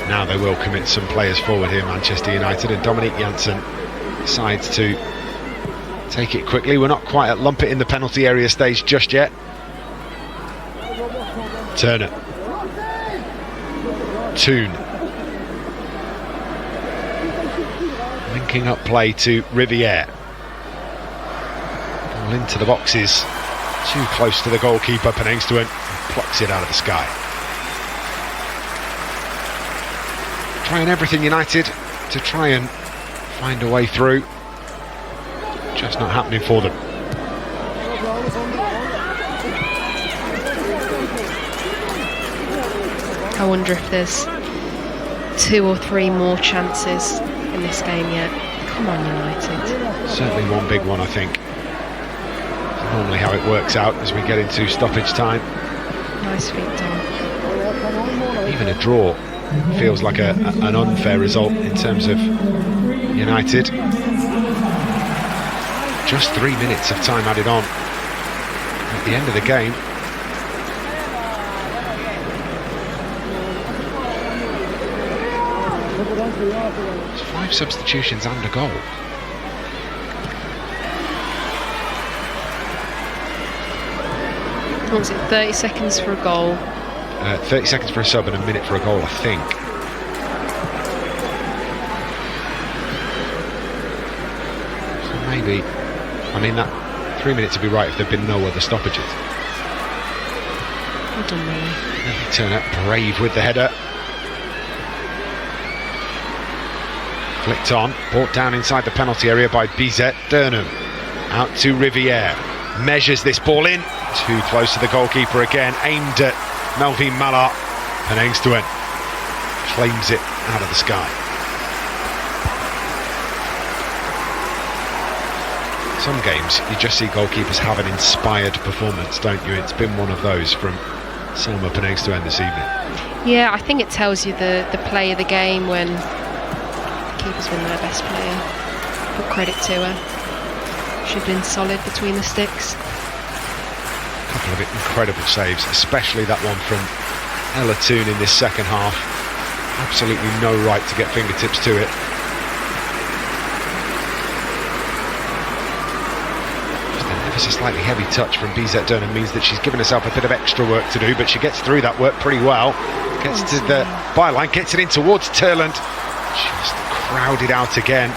B: Now they will commit some players forward here, Manchester United, and Dominique Janssen decides to take it quickly. We're not quite at lump it in the penalty area stage just yet. Turner. Toon. Linking up play to Riviere. Ball into the boxes. Too close to the goalkeeper, Penangstuan, plucks it out of the sky. Trying everything United to try and find a way through. Just not happening for them. I wonder if there's 2 or 3 more chances in this game yet. Come on, United.
A: Certainly one big one, I think. It's normally how it works out as we get into stoppage time.
B: Nice feet, Dom.
A: Even a draw feels like an unfair result in terms of United. Just 3 minutes of time added on at the end of the game. It's 5 substitutions and a goal.
B: What was it, 30 seconds for a goal?
A: 30 seconds for a sub and a minute for a goal, I think. So maybe, I mean, that 3 minutes would be right if there'd been no other stoppages.
B: Well done, Millie.
A: Turner, brave with the header. Flicked on, brought down inside the penalty area by Bizet. Durnham out to Riviere. Measures this ball in. Too close to the goalkeeper again. Aimed at Melvin Mallard. Penangstuan claims it out of the sky. Some games you just see goalkeepers have an inspired performance, don't you? It's been one of those from Selma Penangstuan this evening.
B: Yeah, I think it tells you the play of the game when the keeper's been their best player. Put credit to her. She's been solid between the sticks.
A: A couple of incredible saves, especially that one from Ella Toone in this second half. Absolutely no right to get fingertips to it. Just an ever so slightly heavy touch from BZ Durham means that she's given herself a bit of extra work to do, but she gets through that work pretty well. Gets to the byline, gets it in towards Turland. Just crowded out again.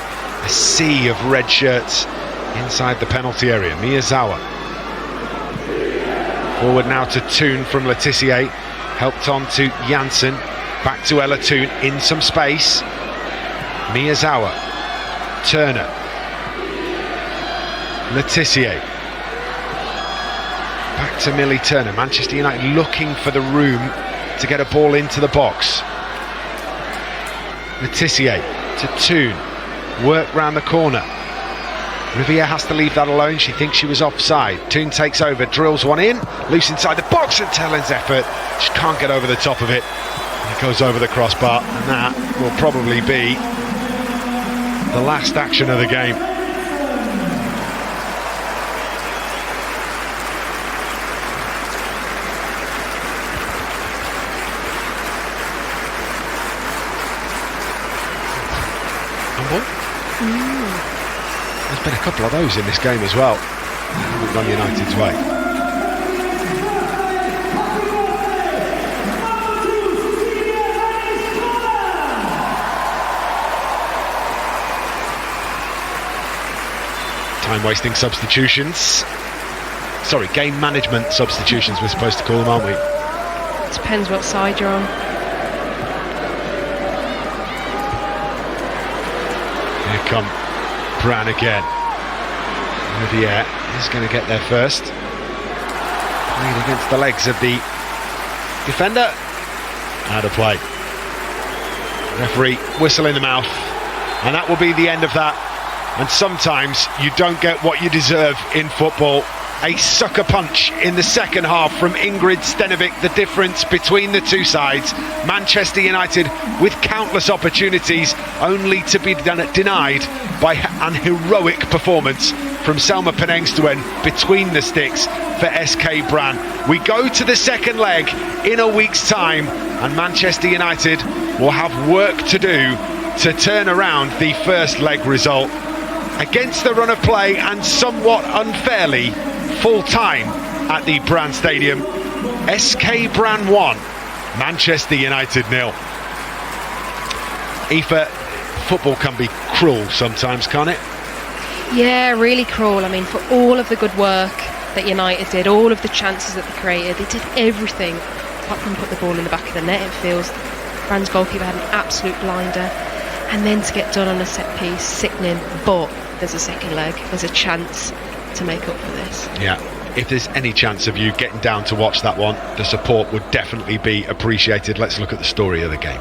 A: A sea of red shirts inside the penalty area. Miyazawa. Forward now to Toone from Letitia. Helped on to Janssen. Back to Ella Toone in some space. Miyazawa. Turner. Letitia. Back to Millie Turner. Manchester United looking for the room to get a ball into the box. Letitia to Toone. Work round the corner. Riviere has to leave that alone. She thinks she was offside. Toone takes over, drills one in, loose inside the box, and Turland's effort. She can't get over the top of it. It goes over the crossbar, and that will probably be the last action of the game. There's been a couple of those in this game as well. Haven't gone United's way. Time-wasting substitutions. Sorry, game management substitutions we're supposed to call them, aren't we?
B: Depends what side you're on.
A: Here come Brann again. Riviere is going to get there first. Played against the legs of the defender. Out of play. Referee whistle in the mouth, and that will be the end of that. And sometimes you don't get what you deserve in football. A sucker punch in the second half from Ingrid Stenevik, the difference between the two sides. Manchester United with countless opportunities, only to be denied by an heroic performance from Selma Penengstuen between the sticks for SK Brann. We go to the second leg in a week's time, and Manchester United will have work to do to turn around the first leg result. Against the run of play, and somewhat unfairly, full time at the Brann Stadium. SK Brann 1, Manchester United 0. Aoife, football can be cruel sometimes, can't it?
B: Yeah, really cruel. I mean, for all of the good work that United did, all of the chances that they created, they did everything apart from put the ball in the back of the net. It feels Brann's goalkeeper had an absolute blinder, and then to get done on a set piece, sickening. But there's a second leg, there's a chance to make up for this.
A: Yeah, if there's any chance of you getting down to watch that one, the support would definitely be appreciated. Let's look at the story of the game.